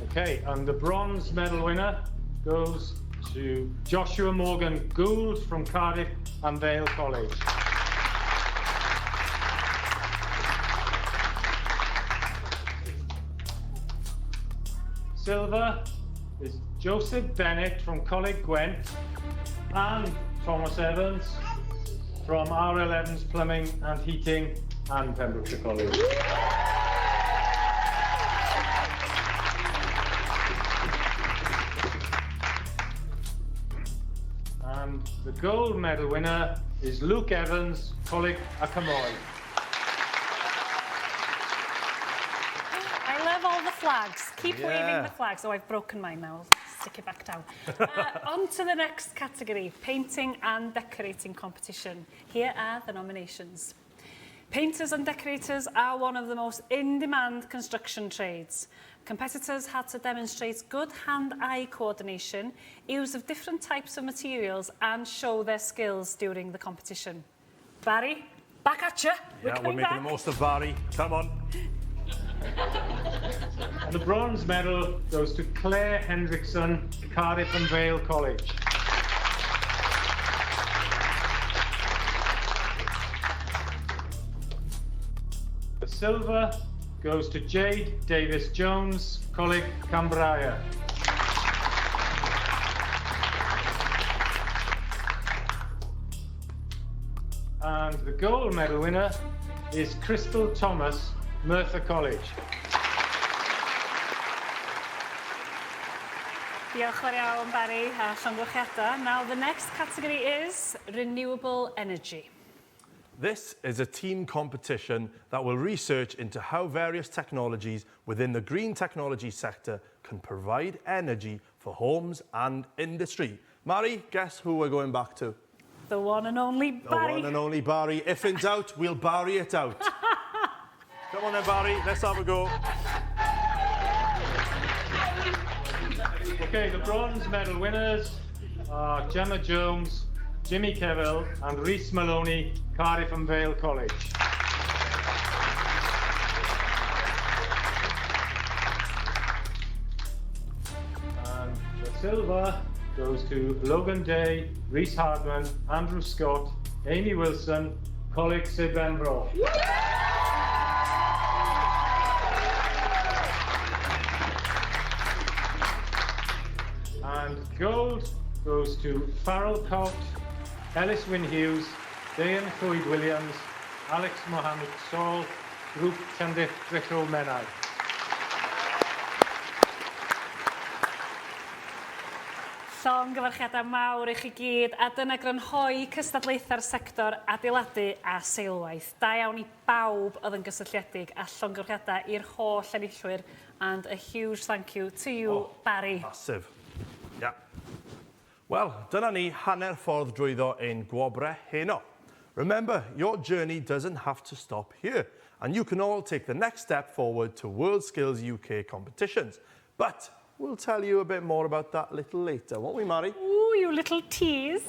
Speaker 10: Okay, and the bronze medal winner goes to Joshua Morgan Gould from Cardiff and Vale College. Silver is Joseph Bennett from Coleg Gwent and Thomas Evans from R.L. Evans Plumbing and Heating and Pembrokeshire College. And the gold medal winner is Luke Evans, Coleg Acamoy.
Speaker 3: I love all the flags. Keep waving the flags. Oh, I've broken mine now. stick it back down. On to the next category, painting and decorating competition. Here are the nominations. Painters and decorators are one of the most in-demand construction trades. Competitors had to demonstrate good hand-eye coordination, use of different types of materials and show their skills during the competition. Barry, back at you.
Speaker 2: Yeah, we're making the most of Barry. Come on.
Speaker 10: The bronze medal goes to Claire Hendrickson, Cardiff and Vale College. The silver goes to Jade Davis-Jones, Coleg Cambria. And the gold medal winner is Crystal Thomas, Merthyr College.
Speaker 3: Diolch fawr iawn, Barry, a llongyfarchiadau. Now, the next category is renewable energy.
Speaker 2: This is a team competition that will research into how various technologies within the green technology sector can provide energy for homes and industry. Mari, guess who we're going back to?
Speaker 3: The one and only Barry.
Speaker 2: The one and only Barry. If in doubt, we'll Barry it out. Come on then, Barry, let's have a go.
Speaker 10: Okay, the bronze medal winners are Gemma Jones, Jimmy Kevill and Rhys Maloney, Cardiff and Vale College. And the silver goes to Logan Day, Rhys Hardman, Andrew Scott, Amy Wilson, Coleg Sir Benbro. And gold goes to Farrell Cott, Ellis Wyn Hughes, Dayan Llwyd Williams, Alex Mohammed Saul, Grŵp Cymru Menai.
Speaker 3: Llongyfarchiadau mawr i chi gyd, a dyna grynhoi cystadlaethau'r sector adeiladu a seilwaith. Da iawn i bawb oedd yn gysylltiedig a llongyfarchiadau i'r holl enillwyr, and a huge thank you to you, Barry.
Speaker 2: Massive. Yeah. Wel, dyna ni hanner ffordd drwyddo ein gwobre heno. Remember, your journey doesn't have to stop here, and you can all take the next step forward to World Skills UK competitions. But we'll tell you a bit more about that a little later, won't we, Mari?
Speaker 3: Ooh, you little tease.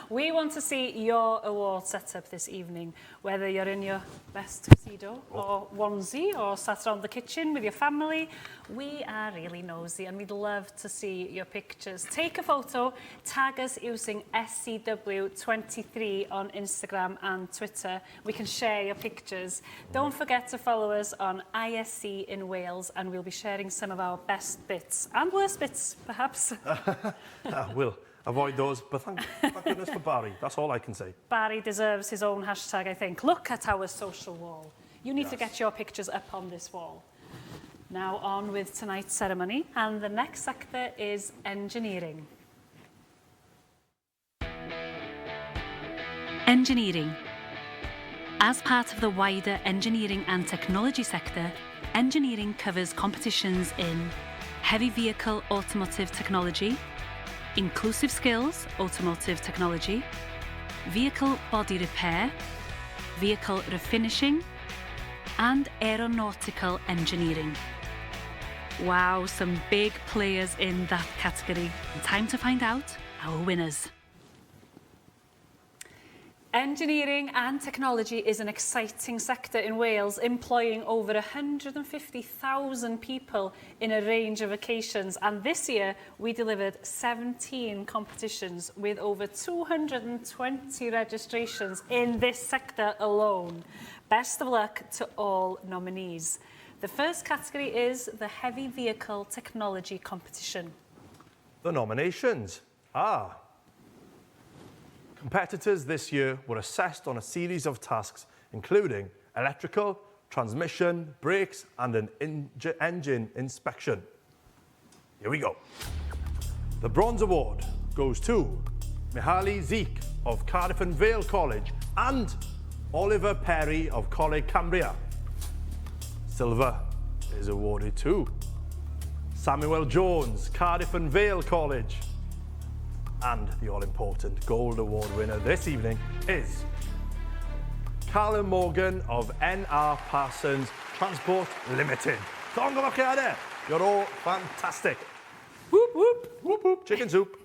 Speaker 3: We want to see your award set up this evening, whether you're in your best tuxedo or onesie or sat around the kitchen with your family. We are really nosy and we'd love to see your pictures. Take a photo, tag us using SCW23 on Instagram and Twitter. We can share your pictures. Don't forget to follow us on ISC in Wales, and we'll be sharing some of our best bits and worst bits, perhaps.
Speaker 2: We'll avoid those, but thank goodness for Barry. That's all I can say.
Speaker 3: Barry deserves his own hashtag, I think. Look at our social wall. You need to get your pictures up on this wall. Now on with tonight's ceremony, and the next sector is engineering.
Speaker 11: Engineering. As part of the wider engineering and technology sector, engineering covers competitions in heavy vehicle automotive technology, inclusive skills automotive technology, vehicle body repair, vehicle refinishing, and aeronautical engineering. Wow, some big players in that category. Time to find out our winners.
Speaker 3: Engineering and technology is an exciting sector in Wales, employing over 150,000 people in a range of vocations. And this year, we delivered 17 competitions with over 220 registrations in this sector alone. Best of luck to all nominees. The first category is the Heavy Vehicle Technology Competition.
Speaker 2: The nominations are... Competitors this year were assessed on a series of tasks, including electrical, transmission, brakes, and an engine inspection. Here we go. The Bronze Award goes to Mihaly Zik of Cardiff and Vale College and Oliver Perry of Coleg Cambria. Silver is awarded to Samuel Jones, Cardiff and Vale College. And the all-important Gold Award winner this evening is Callum Morgan of NR Parsons Transport Limited. Llongyfarchiadau. You're all fantastic.
Speaker 3: Whoop, whoop.
Speaker 2: Whoop, whoop. Chicken soup.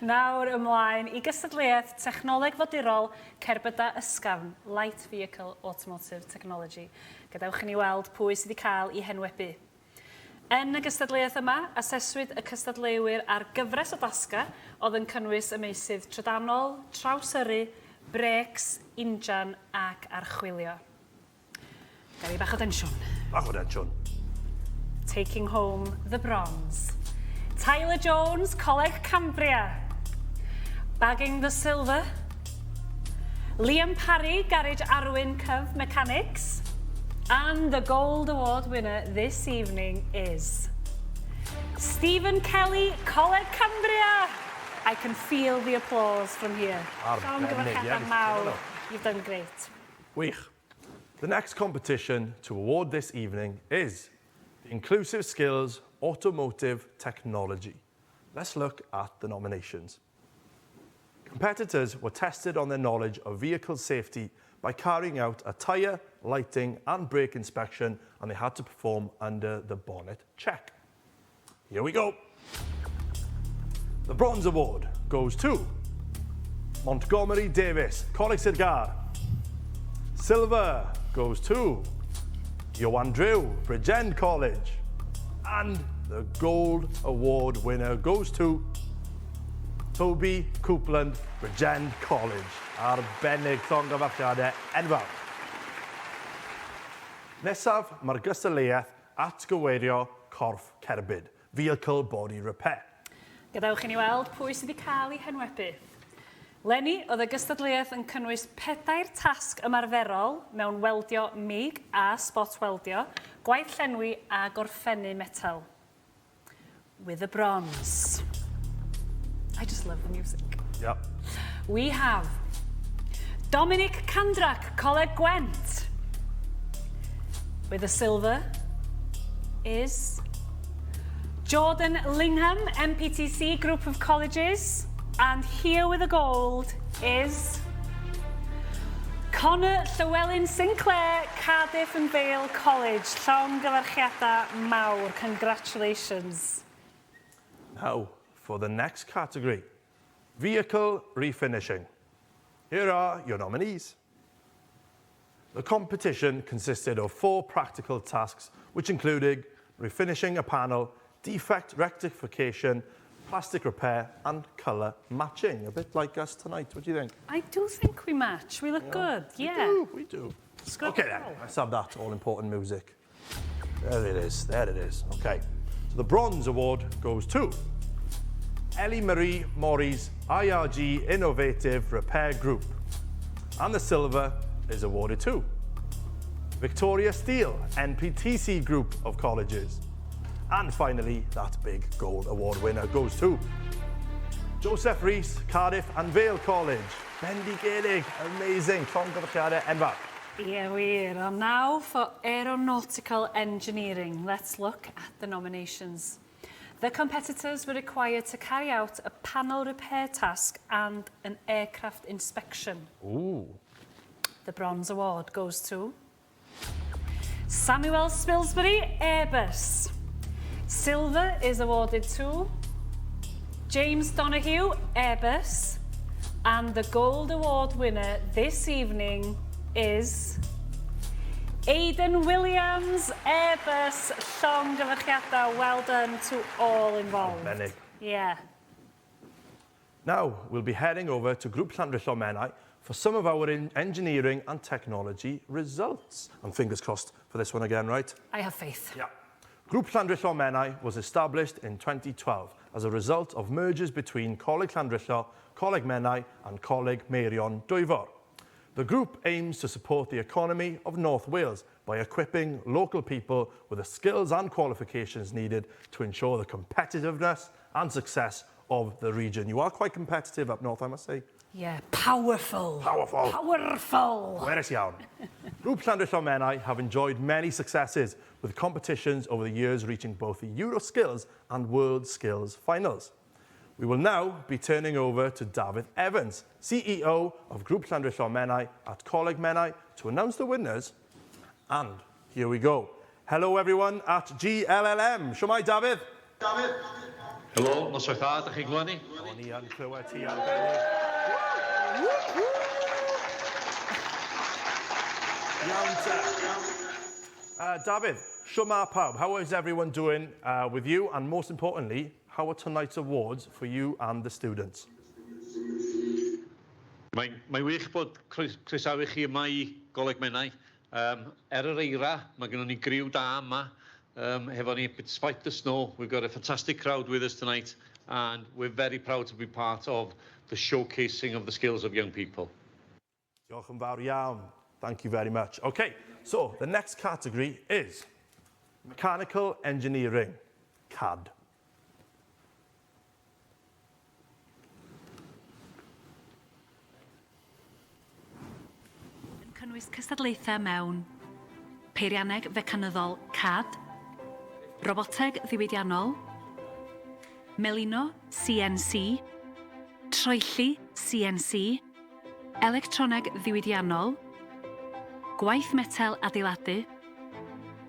Speaker 3: Nawr ymlaen i gystadleuaeth technoleg fodurol cerbyda ysgafn Light Vehicle Automotive Technology. Gadewch i ni weld pwy sydd wedi cael ei henwebu. Yn y gystadleuaeth yma, aseswyd y cystadleuwyr ar gyfres o dasga oedd yn cynnwys y meysydd trydanol, trawsyru, brecs, injan ac archwilio. Gari bach o densiwn.
Speaker 2: Bach o densiwn.
Speaker 3: Taking home the bronze. Tyler Jones, Coleg Cambria. Bagging the silver. Liam Parry, Garage Arwyn Cyf Mechanics. And the gold award winner this evening is Stephen Kelly, Coleg Cambria. I can feel the applause from here.
Speaker 2: Arbennig,
Speaker 3: mawr. You've done great.
Speaker 2: Wych. The next competition to award this evening is the Inclusive Skills Automotive Technology. Let's look at the nominations. Competitors were tested on their knowledge of vehicle safety by carrying out a tyre, lighting and brake inspection, and they had to perform under the bonnet check. Here we go. The Bronze Award goes to Montgomery Davis, Coleg Sirgar. Silver goes to Johan Drew, Bridgend College. And the Gold Award winner goes to Toby Coupland, Bridgend College. Arbennig, llongyfarchiadau enfawr. Nesaf, mae'r gystadleuaeth at gywirio corff cerbyd, vehicle body repair.
Speaker 3: Gadewch i ni weld pwy sydd wedi cael ei henwebu. Lenny, oedd y gystadleuaeth yn cynnwys 4 tasg ymarferol mewn weldio mig a spot weldio, gwaith llenwi a gorffennu metal. With a bronze. I just love the music.
Speaker 2: Yep.
Speaker 3: We have Dominic Candrack, Coleg Gwent. With a silver is Jordan Lingham, MPTC Group of Colleges. And here with the gold is Connor Llewellyn Sinclair, Cardiff and Vale College. Llongyfarchiadau mawr. Congratulations.
Speaker 2: Now, for the next category, vehicle refinishing. Here are your nominees. The competition consisted of 4 practical tasks, which included refinishing a panel, defect rectification, plastic repair and colour matching. A bit like us tonight. What do you think?
Speaker 3: I do think we match. We look good. Yeah.
Speaker 2: We do. Okay then, let's have that all-important music. There it is. Okay. So the Bronze Award goes to Ellie Marie Morris, IRG Innovative Repair Group. And the silver is awarded to Victoria Steele, NPTC Group of Colleges. And finally, that big gold award winner goes to Joseph Rees, Cardiff and Vale College. Bendigedig, amazing. Llongyfarchiadau enfawr.
Speaker 3: Yeah, we're on now for aeronautical engineering. Let's look at the nominations. The competitors were required to carry out a panel repair task and an aircraft inspection.
Speaker 2: Ooh.
Speaker 3: The Bronze Award goes to Samuel Spilsbury, Airbus. Silver is awarded to James Donahue, Airbus. And the Gold Award winner this evening is Aidan Williams, Airbus. Llongyfarchiadau. Well done to all involved.
Speaker 2: Arbennig.
Speaker 3: Yeah.
Speaker 2: Now, we'll be heading over to Grŵp Llanrwyllo Menai for some of our engineering and technology results. And fingers crossed for this one again, right?
Speaker 3: I have faith.
Speaker 2: Yeah. Grŵp Llanrwyllo Menai was established in 2012 as a result of mergers between Coleg Llanrwyllo, Coleg Menai and Coleg Meirion Dwyfor. The group aims to support the economy of North Wales by equipping local people with the skills and qualifications needed to ensure the competitiveness and success of the region. You are quite competitive up north, I must say.
Speaker 3: Yeah, powerful.
Speaker 2: Powerful.
Speaker 3: Powerful.
Speaker 2: Gwerus iawn. Grŵp Llanrwst Menai have enjoyed many successes with competitions over the years reaching both the Euro Skills and World Skills finals. We will now be turning over to David Evans, CEO of Grŵp Llanrwst Menai at Coleg Menai, to announce the winners. And here we go. Hello everyone at GLLM. Siwmai, David?
Speaker 12: David. Helo, noswaith dda, ydych chi'n glywed ni?
Speaker 2: O'n i yn clywed ti arbennig. Iawn te. David, siwmai pawb, how is everyone doing with you? And most importantly, how are tonight's awards for you and the students?
Speaker 12: Mae'n wych bod croesawu chi yma I Goleg Menai. Yr eira, mae gennym ni griw da yma. Hefo ni, despite the snow, we've got a fantastic crowd with us tonight, and we're very proud to be part of the showcasing of the skills of young people.
Speaker 2: Diolch yn fawr iawn. Thank you very much. Okay, so the next category is Mechanical Engineering, CAD.
Speaker 11: Yn cynnwys cystadlaethau mewn peirianneg fecanyddol CAD, roboteg ddiwydiannol, melino CNC, troelli CNC, electroneg ddiwydiannol, gwaith metel adeiladu,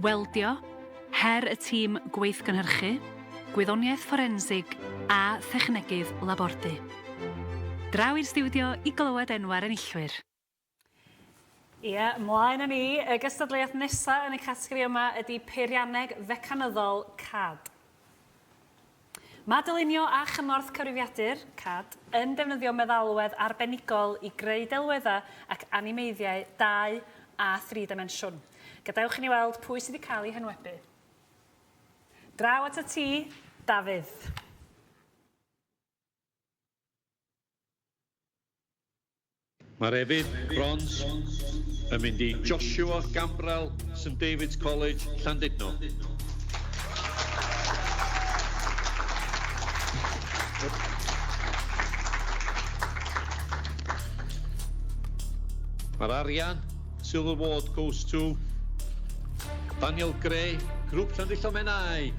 Speaker 11: weldio, her y tîm gweithgynhyrchu, gwyddoniaeth fforensig a thechnegydd labordu. Draw i'r stiwdio I glywed enwau'r enillwyr.
Speaker 3: Ie, ymlaen â ni, y gystadleuaeth nesaf yn y categori yma ydy peirianneg fecanyddol CAD. Mae dylunio a chymorth cyfrifiadur, CAD, yn defnyddio meddalwedd arbenigol I greu delweddau ac animeiddiau 2 a 3 dimensiwn. Gadewch I ni weld pwy sydd wedi cael ei hynwebu. Draw at y ti, Dafydd.
Speaker 12: Mae'r efydd brons yn mynd I Joshua Gambrel, St David's College, Llandudno. Mae'r arian, silver award goes to Daniel Gray, Grŵp Llanrwst Menai.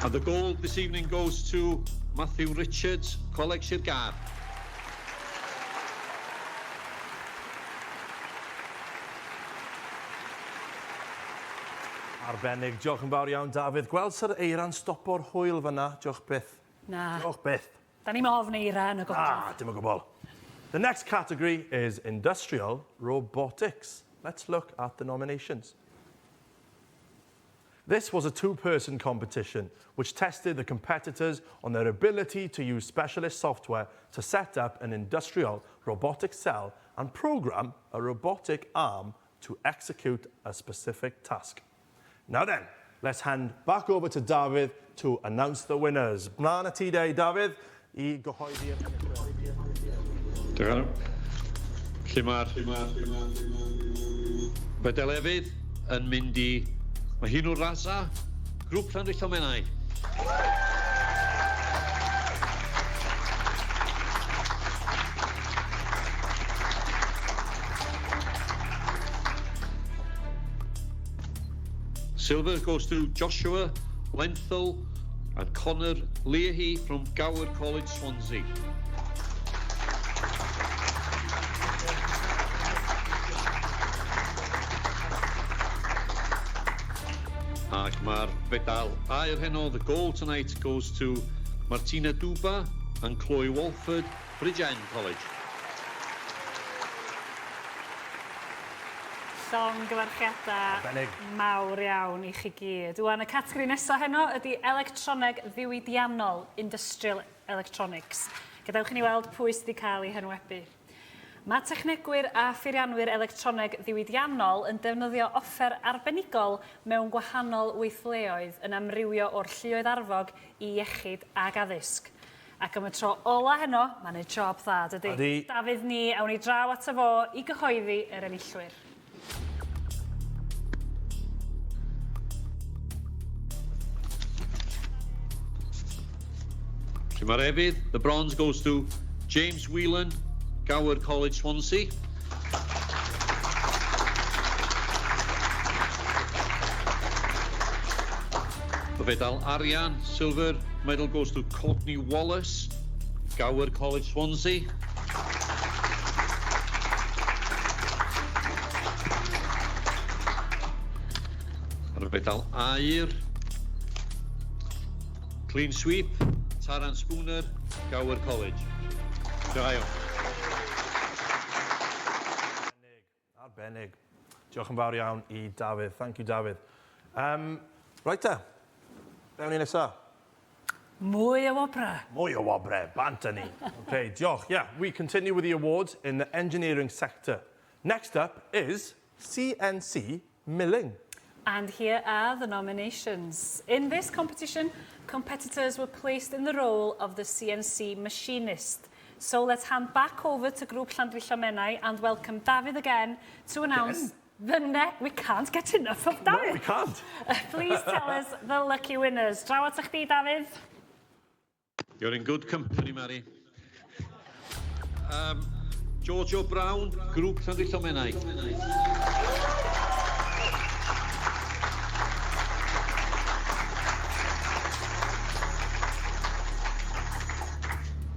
Speaker 12: And the gold this evening goes to Matthew Richards, Coleg Sir Gâr.
Speaker 2: Arbennig, diolch yn fawr iawn, Dafydd. Gweld sy'r eira'n stopo'r hwyl fyna, diolch byth.
Speaker 3: Na.
Speaker 2: Diolch byth.
Speaker 3: Da ni'n ofn eira yn y gogledd.
Speaker 2: Dim yn gwbl. The next category is Industrial Robotics. Let's look at the nominations. This was a two-person competition which tested the competitors on their ability to use specialist software to set up an industrial robotic cell and program a robotic arm to execute a specific task. Now then, let's hand back over to David to announce the winners. Mlaen a ti day, David, I gyhoeddi yn
Speaker 12: Diolch. Lle mae'r bedelefydd yn mynd I Mae hi'n o'r rasa, Grŵp Llanrwst Menai. Silver goes to Joshua Lenthal and Connor Leahy from Gower College, Swansea. Ac mae'r fedal aur heno, the goal tonight goes to Martina Duba and Chloe Walford, Bridgend College.
Speaker 3: Llongyfarchiadau mawr iawn I chi gyd. Wan, y categori nesaf heno ydy electroneg ddiwydiannol, Industrial Electronics. Gadewch I ni weld pwy sydd wedi cael ei hynwebu. Mae technegwyr a ffeirianwyr electroneg ddiwydiannol yn defnyddio offer arbenigol mewn gwahanol weithleoedd yn amrywio o'r lluoedd arfog I iechyd ag addysg. Ac am y tro ola heno, mae'n ei job dda, dydy.
Speaker 2: Ydi.
Speaker 3: Dafydd ni, awn ni draw ato fo i gyhoeddi yr enillwyr.
Speaker 12: Mae'r efydd, the bronze goes to James Whelan, Gower College, Swansea. The medal Arian, silver medal goes to Courtney Wallace, Gower College, Swansea. The medal aur, clean sweep, Taran Spooner, Gower College. Diolch.
Speaker 2: Arbennig. Diolch yn fawr iawn I Dafydd. Thank you, Dafydd. Right te. Bewn ni nesa.
Speaker 3: Mwy o wobre.
Speaker 2: Mwy o wobre, bant ni. Okay, diolch. Yeah, we continue with the awards in the engineering sector. Next up is CNC milling.
Speaker 3: And here are the nominations. In this competition, competitors were placed in the role of the CNC machinist. So let's hand back over to Group Llandrillo Menai and welcome David again to announce we can't get enough of David.
Speaker 2: No, we can't.
Speaker 3: Please tell us the lucky winners. Draw at chdi, David.
Speaker 12: You're in good company, Mary. Giorgio Brown, Group Llandrillo Menai.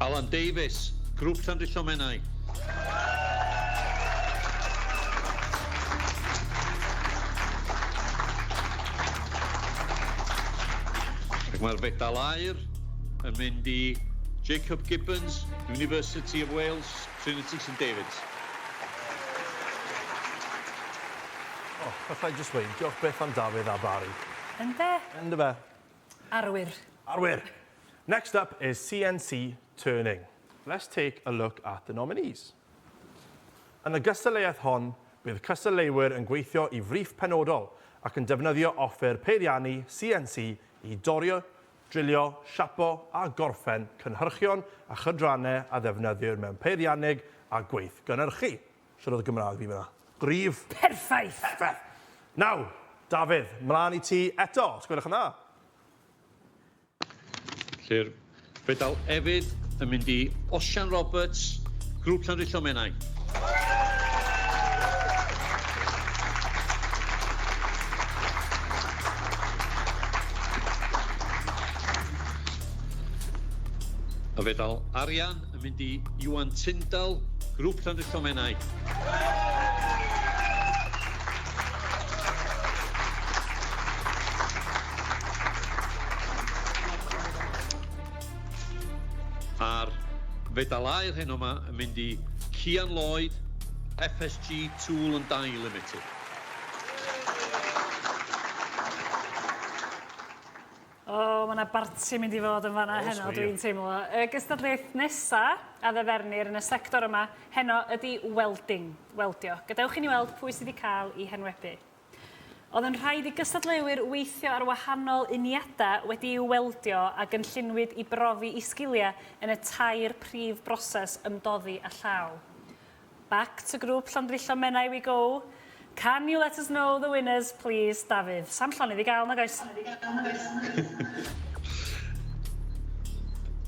Speaker 12: Alan Davis, Grŵp Llandrillo Menai. Ac mae'r fedal aur yn mynd I Jacob Gibbons, University of Wales, Trinity St David's.
Speaker 2: Oh, gallai just weid, diolch beth am Dafydd a Barry.
Speaker 3: Ynde?
Speaker 2: Ynddo fe.
Speaker 3: Arwyr.
Speaker 2: Arwyr. Next up is CNC turning. Let's take a look at the nominees. Yn y gystadleuaeth hon, bydd cystadleuwyr yn gweithio I frif penodol ac yn defnyddio offer peiriannu CNC I dorio, drilio, siapo a gorffen cynhyrchion a chydrannau a ddefnyddir mewn peiriannig a gweith gynhyrchu. Siarad y Gymraeg fi fyna. Grif.
Speaker 3: Perffaith.
Speaker 2: Perffaith. Nawr, Dafydd, mlaen I ti eto. Sgwydwch yn dda.
Speaker 12: Lle'r fedal efydd yn mynd I Osian Roberts, Grŵp Llandrillo Menai. Y fedal arian yn mynd I Iwan Tyndall, Grŵp Llandrillo Menai. A'r fedal aur heno yma yn mynd I Cian Lloyd, FSG Tool and Die Limited.
Speaker 3: O, mae yna barti mynd I fod yn fanna heno, dwi'n teimlo. Y gystadleuaeth nesa a ddefernir yn y sector yma heno ydy welding, weldio. Gadewch I ni weld pwy sydd wedi cael I henwebu. Oedd yn rhaid I gystadleuwyr weithio ar wahanol uniadau wedi i'w weldio a gynllunwyd I brofi I sgiliau yn y tair prif broses ymdoddi a llaw. Back to Grŵp Llandrillo Menai we go. Can you let us know the winners, please, David? Sam Llonydd I gael na, guys.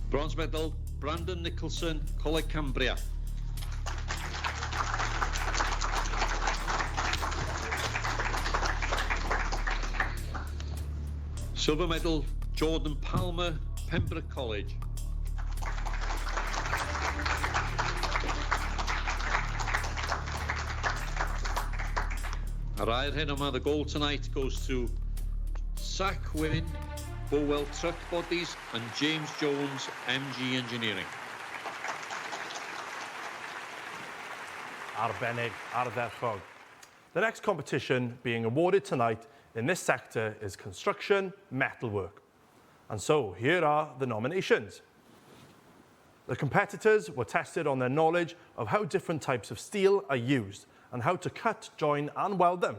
Speaker 12: Bronze medal, Brandon Nicholson, Coleg Cambria. Silver medal, Jordan Palmer, Pembroke College. Our air hyn yma, the gold tonight goes to Sac Wyn, Bowell Truck Bodies and James Jones, MG Engineering.
Speaker 2: Arbennig, ardderchog. The next competition being awarded tonight in this sector is construction metalwork. And so here are the nominations. The competitors were tested on their knowledge of how different types of steel are used and how to cut, join and weld them.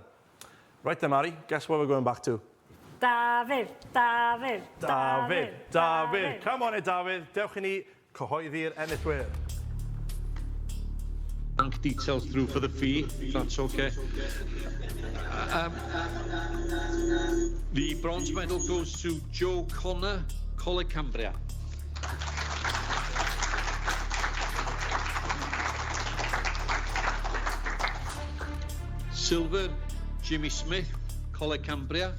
Speaker 2: Right then, Mary, guess where we're going back to?
Speaker 3: David, David,
Speaker 2: David, David. Come on, David. Dewch I ni cyhoeddi'r enillwyr.
Speaker 12: Bank details through for the fee, if that's okay. The bronze medal goes to Joe Connor, Coleg Cambria. Silver, Jimmy Smith, Coleg Cambria.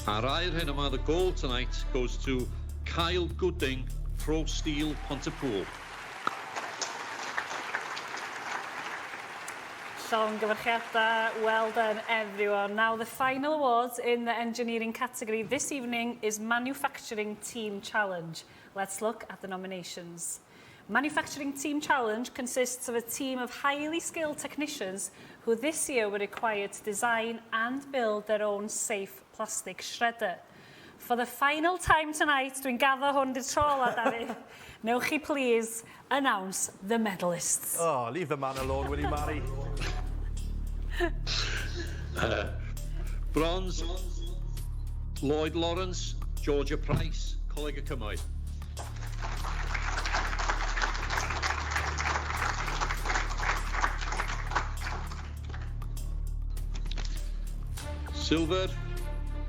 Speaker 12: Our air hyn yma, the gold tonight goes to Kyle Gooding, Pro Steel, Pontypool.
Speaker 3: Llongyfarchiadau, well done everyone. Now the final awards in the engineering category this evening is Manufacturing Team Challenge. Let's look at the nominations. Manufacturing Team Challenge consists of a team of highly skilled technicians who this year were required to design and build their own safe plastic shredder. For the final time tonight, dwi'n gaddo hwn di'r tro la, David. Newch chi please announce the medalists.
Speaker 2: Oh, leave the man alone, will you, Mary?
Speaker 12: Bronze, Lloyd Lawrence, Georgia Price, Coleg y Cymoedd. Silver,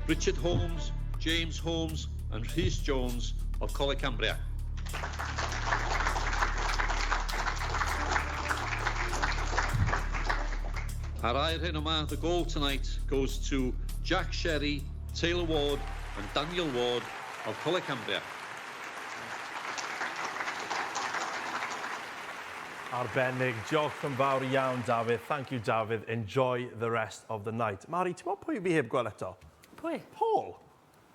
Speaker 12: Richard Holmes, James Holmes and Rhys Jones of Coleg Cambria. Our air hyn yma, the gold tonight, goes to Jack Sherry, Taylor Ward and Daniel Ward of Coleg Cambria.
Speaker 2: Arbennig, diolch yn fawr iawn, David. Thank you, David. Enjoy the rest of the night. Mari, ti'n gwybod pwy fi heb gweld eto?
Speaker 3: Pwy?
Speaker 2: Paul.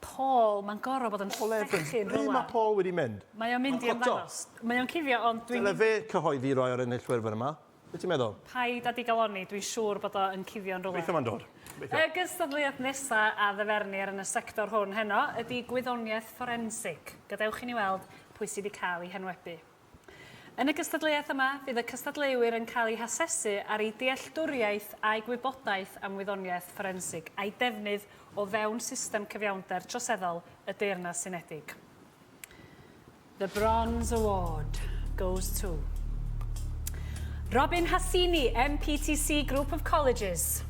Speaker 3: Paul, mae'n gorau bod yn llechu'n
Speaker 2: Ble mae Paul wedi mynd?
Speaker 3: Mae o'n mynd i ymddangos. Mae o'n cuddio, ond dwi'n...
Speaker 2: Dyle fe cyhoeddi roi o'r enillwyr fan yma? Be ti'n meddwl?
Speaker 3: Paid a digaloni, dwi'n siŵr bod o'n cuddio'n rhywle.
Speaker 2: Beth yma'n dod?
Speaker 3: Y gystadleuaeth nesaf a ddyfernir yn y sector hwn heno ydy gwyddoniaeth forensig. Gadewch i ni weld pwy sydd wedi cael ei henwebu. Yn y gystadleuaeth yma, fydd y cystadleuwyr yn cael eu hasesu ar ei dealltwriaeth a'i gwybodaeth am wyddoniaeth forensig a'i defnydd o fewn system cyfiawnder troseddol y Deyrnas Unedig. The Bronze Award goes to Robin Hassini, MPTC Group of Colleges.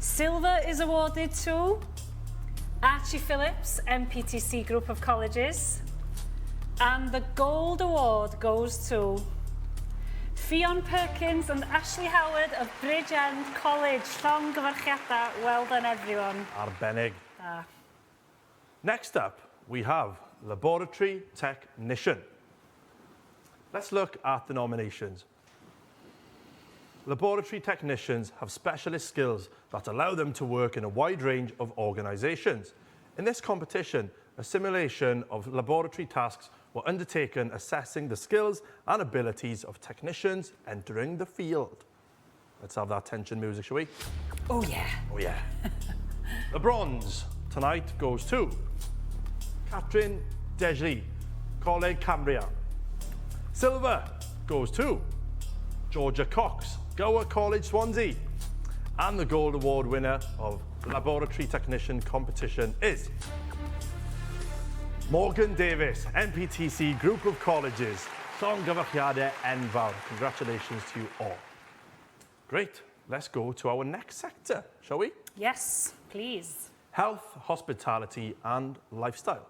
Speaker 3: Silver is awarded to Archie Phillips, MPTC Group of Colleges. And the Gold Award goes to Ffion Perkins and Ashley Howard of Bridgend College. Llongyfarchiadau, well done everyone.
Speaker 2: Arbennig. Next up, we have Laboratory Technician. Let's look at the nominations. Laboratory technicians have specialist skills that allow them to work in a wide range of organisations. In this competition, a simulation of laboratory tasks were undertaken assessing the skills and abilities of technicians entering the field. Let's have that tension music, shall we?
Speaker 3: Oh yeah.
Speaker 2: Oh yeah. The bronze tonight goes to Catherine Dejli, Coleg Cambria. Silver goes to Georgia Cox, Gower College Swansea. And the gold award winner of the laboratory technician competition is Morgan Davis, MPTC Group of Colleges. Llongyfarchiadau enfawr. Congratulations to you all. Great. Let's go to our next sector, shall we?
Speaker 3: Yes, please.
Speaker 2: Health, hospitality and lifestyle.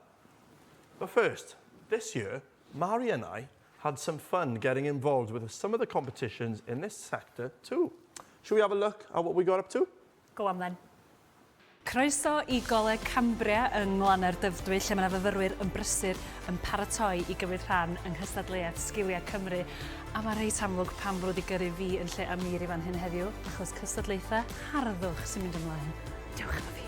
Speaker 2: But first, this year, Mari and I had some fun getting involved with some of the competitions in this sector too. Shall we have a look at what we got up to?
Speaker 3: Go on then. Croeso I Goleg Cambria yng Nglanau'r Dyfrdwy lle mae fyfyrwyr yn brysur yn paratoi I gymryd rhan yng Nghystadlaethau Sgiliau Cymru. A mae reit amlwg pam bod wedi gyrru fi yn lle Amir I fan hyn heddiw, achos cystadlaethau harddwch sy'n mynd ymlaen. Diolch efo fi.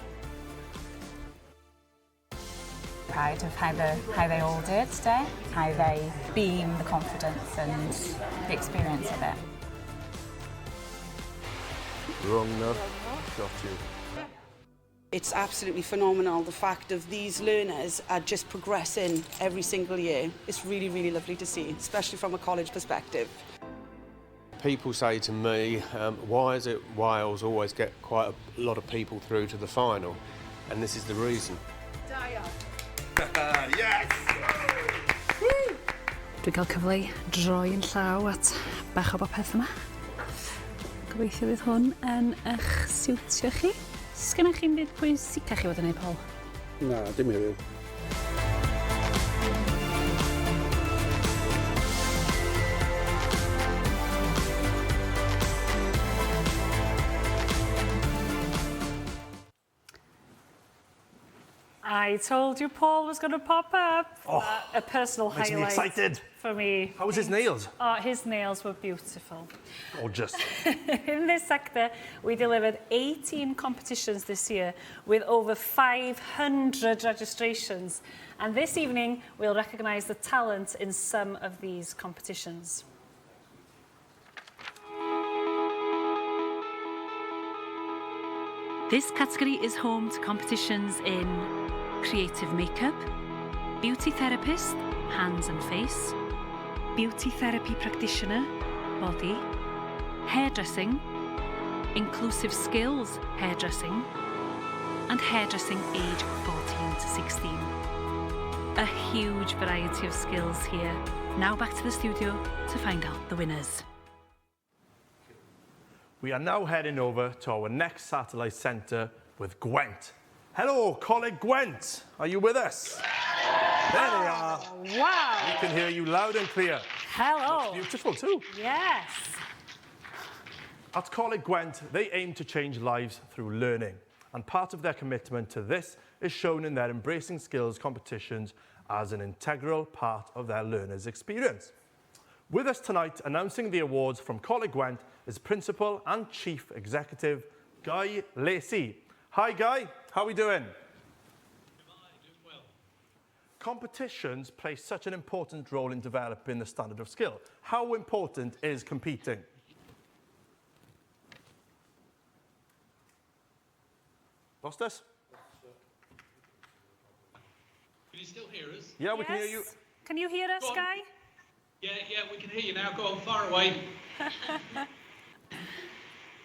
Speaker 13: Proud of how they all did today, how they beamed the confidence and the experience of it.
Speaker 2: Wrong, got you.
Speaker 14: It's absolutely phenomenal, the fact of these learners are just progressing every single year. It's really, really lovely to see, especially from a college perspective.
Speaker 15: people say to me, why is it Wales always get quite a lot of people through to the final? And this is the reason.
Speaker 2: Yes!
Speaker 11: Dwi'n cael cyfle i droi'n llaw at bach o bopeth yma. Gobeithio fydd hwn yn eich siwtio chi. Sgynnoch chi'n byd pwysicach chi fod yn ei, Paul?
Speaker 16: Na, dim hefyd.
Speaker 3: I told you Paul was going to pop up.
Speaker 2: Oh,
Speaker 3: a personal
Speaker 2: makes me
Speaker 3: highlight
Speaker 2: excited.
Speaker 3: For me.
Speaker 2: How was his nails?
Speaker 3: Oh, his nails were beautiful.
Speaker 2: Gorgeous.
Speaker 3: In this sector, we delivered 18 competitions this year with over 500 registrations. And this evening, we'll recognise the talent in some of these competitions.
Speaker 11: This category is home to competitions in creative makeup, beauty therapist, hands and face, beauty therapy practitioner, body, hairdressing, inclusive skills hairdressing, and hairdressing age 14 to 16. A huge variety of skills here. Now back to the studio to find out the winners.
Speaker 2: We are now heading over to our next satellite centre with Gwent. Hello, colleague Gwent. Are you with us? There they are.
Speaker 3: Wow.
Speaker 2: We can hear you loud and clear.
Speaker 3: Hello.
Speaker 2: Looks beautiful too.
Speaker 3: Yes.
Speaker 2: At Colleague Gwent, they aim to change lives through learning. And part of their commitment to this is shown in their Embracing Skills competitions as an integral part of their learners' experience. With us tonight, announcing the awards from Colleague Gwent, is Principal and Chief Executive, Guy Lacey. Hi, Guy. How are we doing?
Speaker 17: Doing well.
Speaker 2: Competitions play such an important role in developing the standard of skill. How important is competing? Lost us?
Speaker 17: Can you still hear us?
Speaker 2: Yeah, we can hear you.
Speaker 3: Can you hear us, Guy?
Speaker 17: Yeah, we can hear you now. Go on, far away.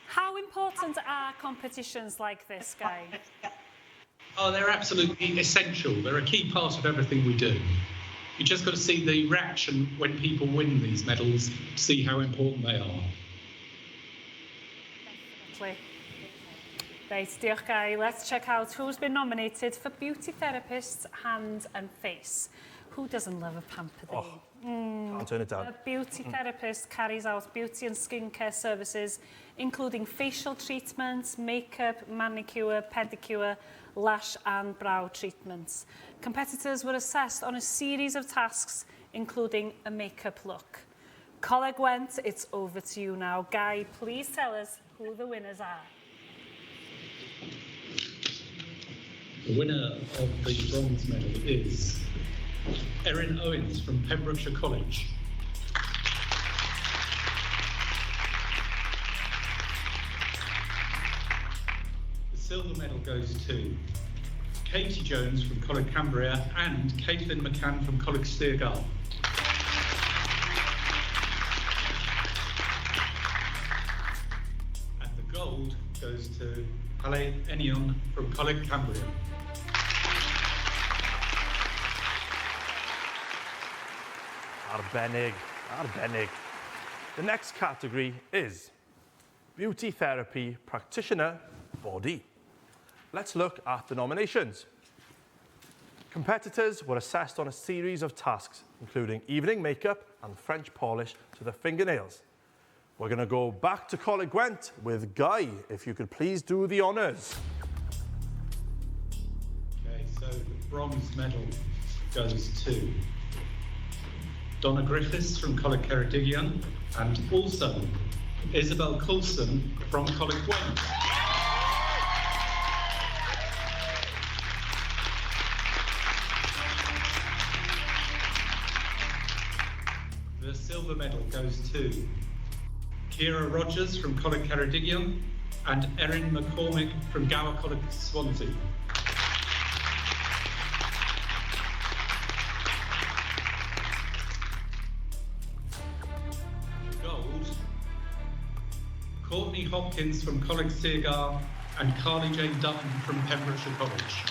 Speaker 3: How important are competitions like this, Guy?
Speaker 17: Oh, they're absolutely essential. They're a key part of everything we do. You just got to see the reaction when people win these medals, see how important they are.
Speaker 3: Definitely. Right, diolch, Guy. Let's check out who's been nominated for Beauty Therapist, Hand and Face. Who doesn't love a pamper day?
Speaker 2: Can't turn it down.
Speaker 3: A beauty therapist carries out beauty and skincare services, including facial treatments, makeup, manicure, pedicure, lash and brow treatments. Competitors were assessed on a series of tasks, including a makeup look. Colleague Gwent, it's over to you now. Guy, please tell us who the winners are.
Speaker 17: The winner of the bronze medal is Erin Owens from Pembrokeshire College. The silver medal goes to Katie Jones from Coleg Cambria and Caitlin McCann from Coleg Sgiliau. And the gold goes to Halle Enion from Coleg Cambria.
Speaker 2: Arbennig, arbennig. The next category is Beauty Therapy Practitioner, Body. Let's look at the nominations. Competitors were assessed on a series of tasks, including evening makeup and French polish to the fingernails. We're going to go back to Colleague Gwent with Guy, if you could please do the honours.
Speaker 17: Okay, so the bronze medal goes to Donna Griffiths from Coleg Ceredigion and also Isabel Coulson from Coleg Gwent. The silver medal goes to Ciara Rogers from Coleg Ceredigion and Erin McCormick from Gower Coleg Swansea. Courtney Hopkins from Coleg Sgiliau and Carly Jane Dutton from Pembrokeshire College.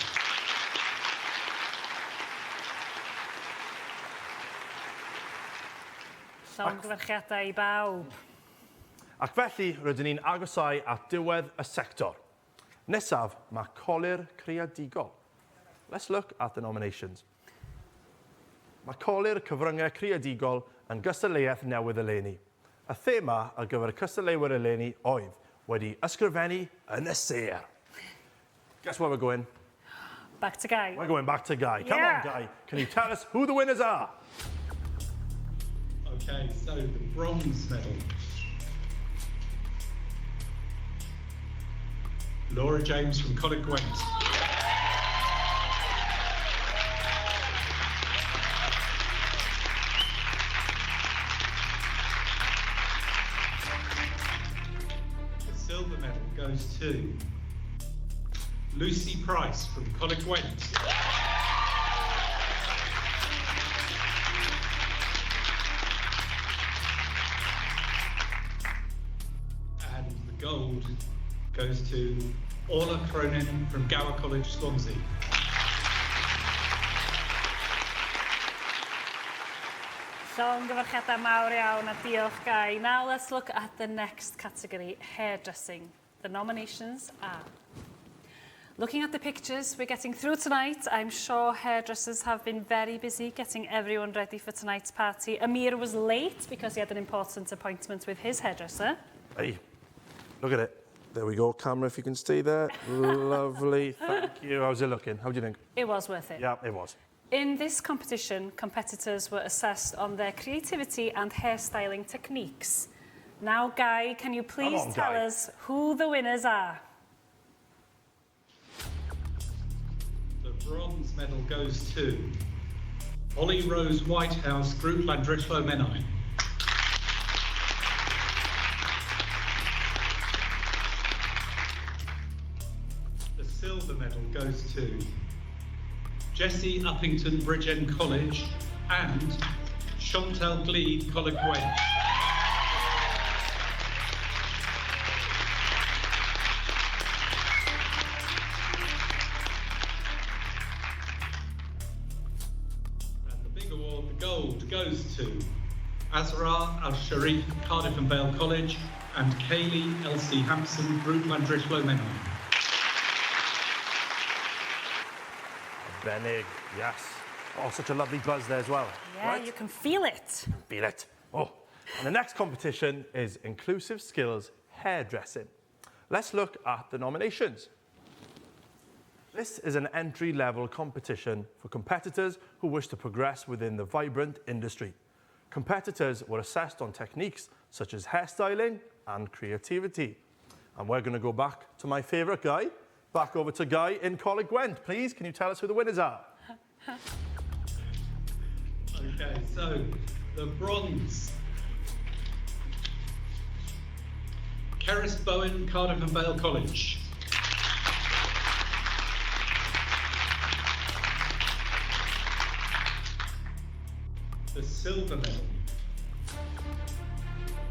Speaker 3: Llongyfarchiadau I bawb.
Speaker 2: Ac felly, rydyn ni'n agosau at diwedd y sector. Nesaf, mae colir creadigol. Let's look at the nominations. Mae colir cyfryngau creadigol yn gystadleuaeth newydd eleni. Y thema ar gyfer y cystadleuwyr eleni oedd wedi ysgrifennu yn y sêr. Guess where we're going?
Speaker 3: Back to Guy.
Speaker 2: We're going back to Guy. Come on, Guy. Can you tell us who the winners are?
Speaker 17: Okay, so the bronze medal. Laura James from Coleg Gwent. The silver medal goes to Lucy Price from Coleg Gwent. And the gold goes to Orla Cronin from Gower College, Swansea.
Speaker 3: Llongyfarchiadau mawr iawn a diolch Guy. Now let's look at the next category, hairdressing. The nominations are... Looking at the pictures we're getting through tonight, I'm sure hairdressers have been very busy getting everyone ready for tonight's party. Amir was late because he had an important appointment with his hairdresser.
Speaker 2: Hey, look at it. There we go, camera, if you can stay there. Lovely, thank you. How's it looking? How do you think?
Speaker 3: It was worth it.
Speaker 2: Yeah, it was.
Speaker 3: In this competition, competitors were assessed on their creativity and hairstyling techniques. Now, Guy, can you please tell us who the winners are?
Speaker 17: The bronze medal goes to Holly Rose Whitehouse, Group Landrishlo Menai. The silver medal goes to Jessie Uppington, Bridgend College, and Chantal Gleed, Coleg Gwent. Gold goes to Azra Al-Sharif, Cardiff and Vale College, and Kaylee Elsie Hampson, Group Landrishlo Menai.
Speaker 2: Benig, yes. Oh, such a lovely buzz there as well.
Speaker 3: Yeah, right? You can feel it.
Speaker 2: Feel it. Oh, and the next competition is Inclusive Skills Hairdressing. Let's look at the nominations. This is an entry-level competition for competitors who wish to progress within the vibrant industry. Competitors were assessed on techniques such as hairstyling and creativity. And we're going to go back to my favourite Guy, back over to Guy in Coleg Gwent. Please, can you tell us who the winners are?
Speaker 17: Okay, so the bronze. Keris Bowen, Cardiff and Vale College. The silver medal.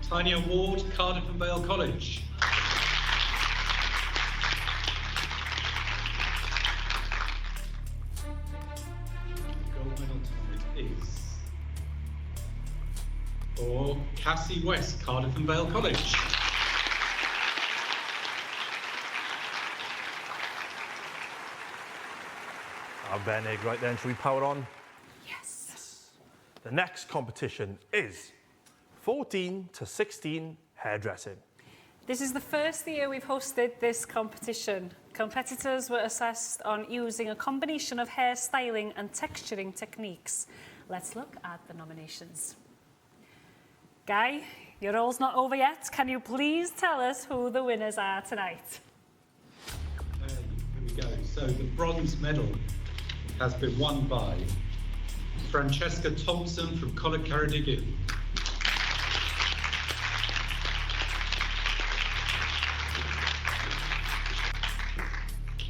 Speaker 17: Tanya Ward, Cardiff and Vale College. The gold medal tonight is for Cassie West, Cardiff and Vale College.
Speaker 2: Benig, right then, should we power on? The next competition is 14 to 16 hairdressing.
Speaker 3: This is the first year we've hosted this competition. Competitors were assessed on using a combination of hairstyling and texturing techniques. Let's look at the nominations. Guy, your role's not over yet. Can you please tell us who the winners are tonight?
Speaker 17: Here we go. So the bronze medal has been won by Francesca Thompson from Coleg Ceredigion.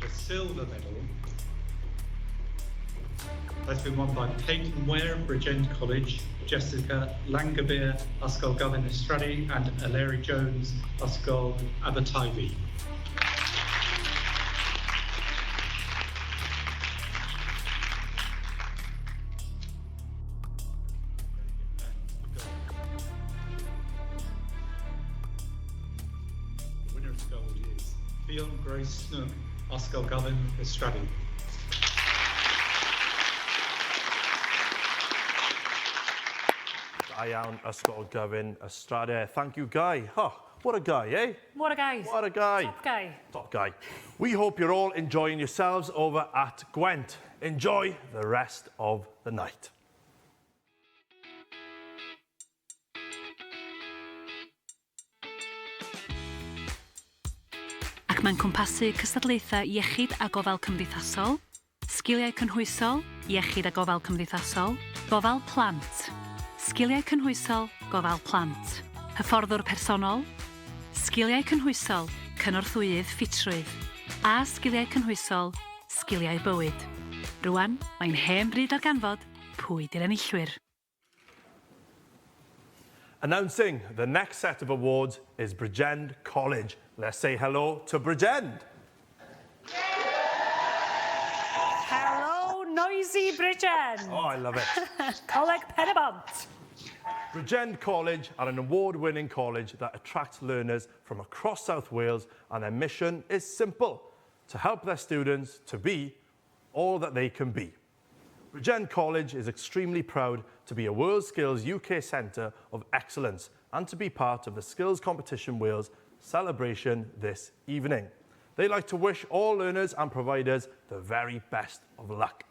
Speaker 17: The silver medal has been won by Peyton Ware of Bridgend College Jessica Langabir, Ysgol Gavin Estradi, and Eleri Jones, Ysgol Abertaifi. The winner's goal is Fion Grace Snook, Ysgol Gavin Estradi.
Speaker 2: Da iawn, Ysgol Gavin Estradi. Thank you, Guy. Oh, what a guy, eh?
Speaker 3: What a guy.
Speaker 2: What a guy.
Speaker 3: Top guy.
Speaker 2: Top guy. We hope you're all enjoying yourselves over at Gwent. Enjoy the rest of the night.
Speaker 11: Ac mae'n cwmpasu cystadlaethau iechyd a gofal cymdeithasol, sgiliau cynhwysol, iechyd a gofal cymdeithasol, gofal plant, sgiliau cynhwysol, gofal plant, hyfforddwr personol, sgiliau cynhwysol, cynorthwyydd ffitrwydd, a sgiliau cynhwysol, sgiliau bywyd. Rwan, mae'n hen bryd ar ganfod, pwy di'r enillwyr.
Speaker 2: Announcing the next set of awards is Bridgend College. Let's say hello to Bridgend.
Speaker 3: Hello, noisy Bridgend.
Speaker 2: Oh, I love it.
Speaker 3: Coleg Penabont.
Speaker 2: Bridgend College are an award-winning college that attracts learners from across South Wales, and their mission is simple: to help their students to be all that they can be. Bridgend College is extremely proud to be a WorldSkills UK Centre of Excellence and to be part of the Skills Competition Wales celebration this evening. They like to wish all learners and providers the very best of luck.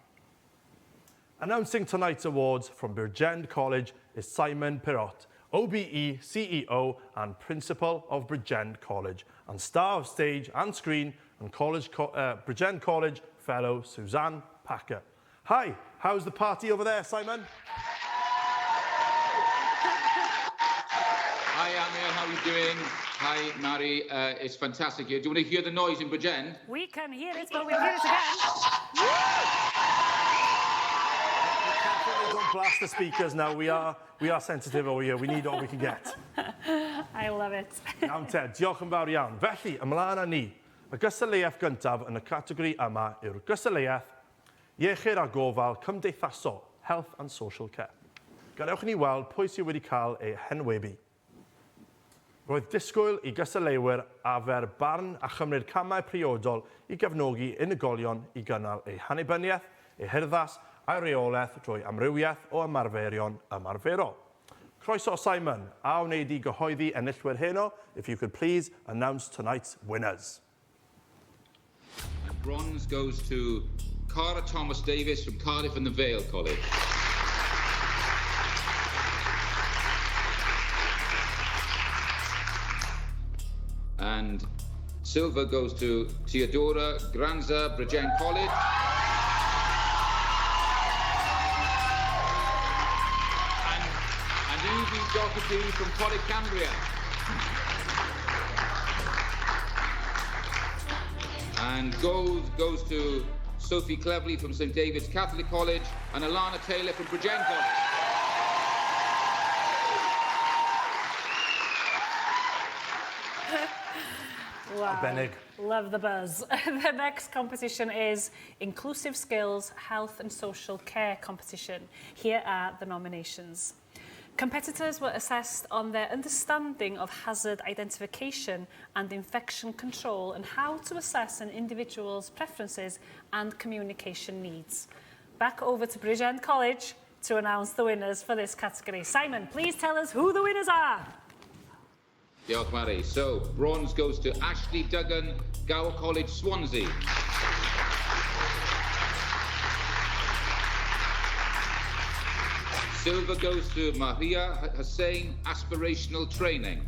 Speaker 2: Announcing tonight's awards from Bridgend College is Simon Pirot, OBE CEO and Principal of Bridgend College, and star of stage and screen, and Bridgend College fellow Suzanne Packer. Hi, how's the party over there, Simon?
Speaker 16: Hi, Amir, how are you doing? Hi, Mary, it's fantastic here. Do you want to hear the noise in Bridgend?
Speaker 3: We can hear it, but we'll hear it again.
Speaker 2: Don't blast the speakers now. We are sensitive over here. We need all we can get.
Speaker 3: I love it.
Speaker 2: Iawn te, diolch yn fawr iawn. Felly, ymlaen â ni. Y gystadleuaeth gyntaf yn y categori yma yw'r gystadleuaeth iechyd a gofal cymdeithasol, Health and Social Care. Gadewch ni weld pwy sydd wedi cael ei henwebu. Roedd disgwyl i gystadleuwyr afer barn a chymryd camau priodol i gefnogi unigolion i gynnal eu hannibyniaeth, eu hyrddas a'i reolaeth drwy amrywiaeth o ymarferion ymarferol. Croeso, Simon, a wneud i gyhoeddi enillwyr heno, if you could please announce tonight's winners.
Speaker 16: And bronze goes to Cara Thomas Davis from Cardiff and the Vale College. And silver goes to Teodora Granza, Bridgend College. And Evie Doherty from College Cambria. And gold goes to Sophie Cleverley from St David's Catholic College and Alana Taylor from Bridgend College.
Speaker 3: Wow.
Speaker 2: Arbennig.
Speaker 3: Love the buzz. The next competition is Inclusive Skills, Health and Social Care competition. Here are the nominations. Competitors were assessed on their understanding of hazard identification and infection control and how to assess an individual's preferences and communication needs. Back over to Bridgend College to announce the winners for this category. Simon, please tell us who the winners are.
Speaker 16: Diolch, Mary. So, bronze goes to Ashley Duggan, Gower College, Swansea. Silver goes to Mahia Hussain, Aspirational Training.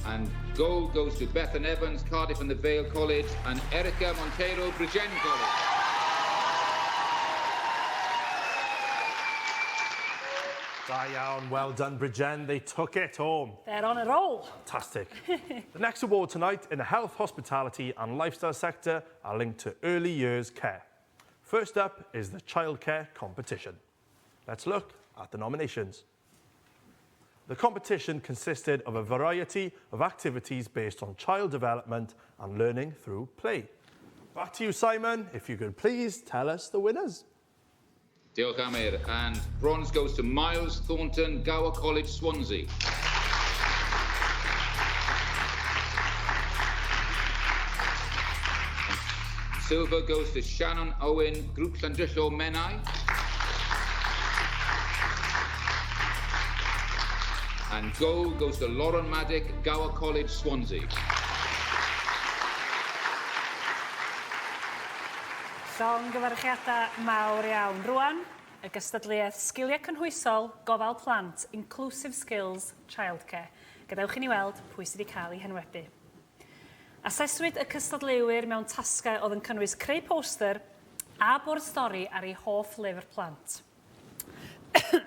Speaker 16: And gold goes to Bethan Evans, Cardiff and the Vale College, and Erica Monteiro, Bridgend College.
Speaker 2: Da iawn, well done, Bridgend. They took it home.
Speaker 3: They're on a roll.
Speaker 2: Fantastic. The next award tonight in the health, hospitality and lifestyle sector are linked to early years care. First up is the childcare competition. Let's look at the nominations. The competition consisted of a variety of activities based on child development and learning through play. Back to you, Simon. If you could please tell us the winners.
Speaker 16: Diolch Amir. And bronze goes to Miles Thornton, Gower College, Swansea. Silver goes to Shannon Owen, Group Llandrillo, Menai. And gold goes to Lauren Maddock, Gower College, Swansea.
Speaker 3: Llongyfarchiadau mawr iawn. Rwan, y gystadleuaeth sgiliau cynhwysol, gofal plant, Inclusive Skills, Childcare. Gadewch i ni weld pwy sydd wedi cael ei henwebu. Aseswyd y cystadleuwyr mewn tasgau oedd yn cynnwys creu poster a bwrdd stori ar ei hoff lyfr plant.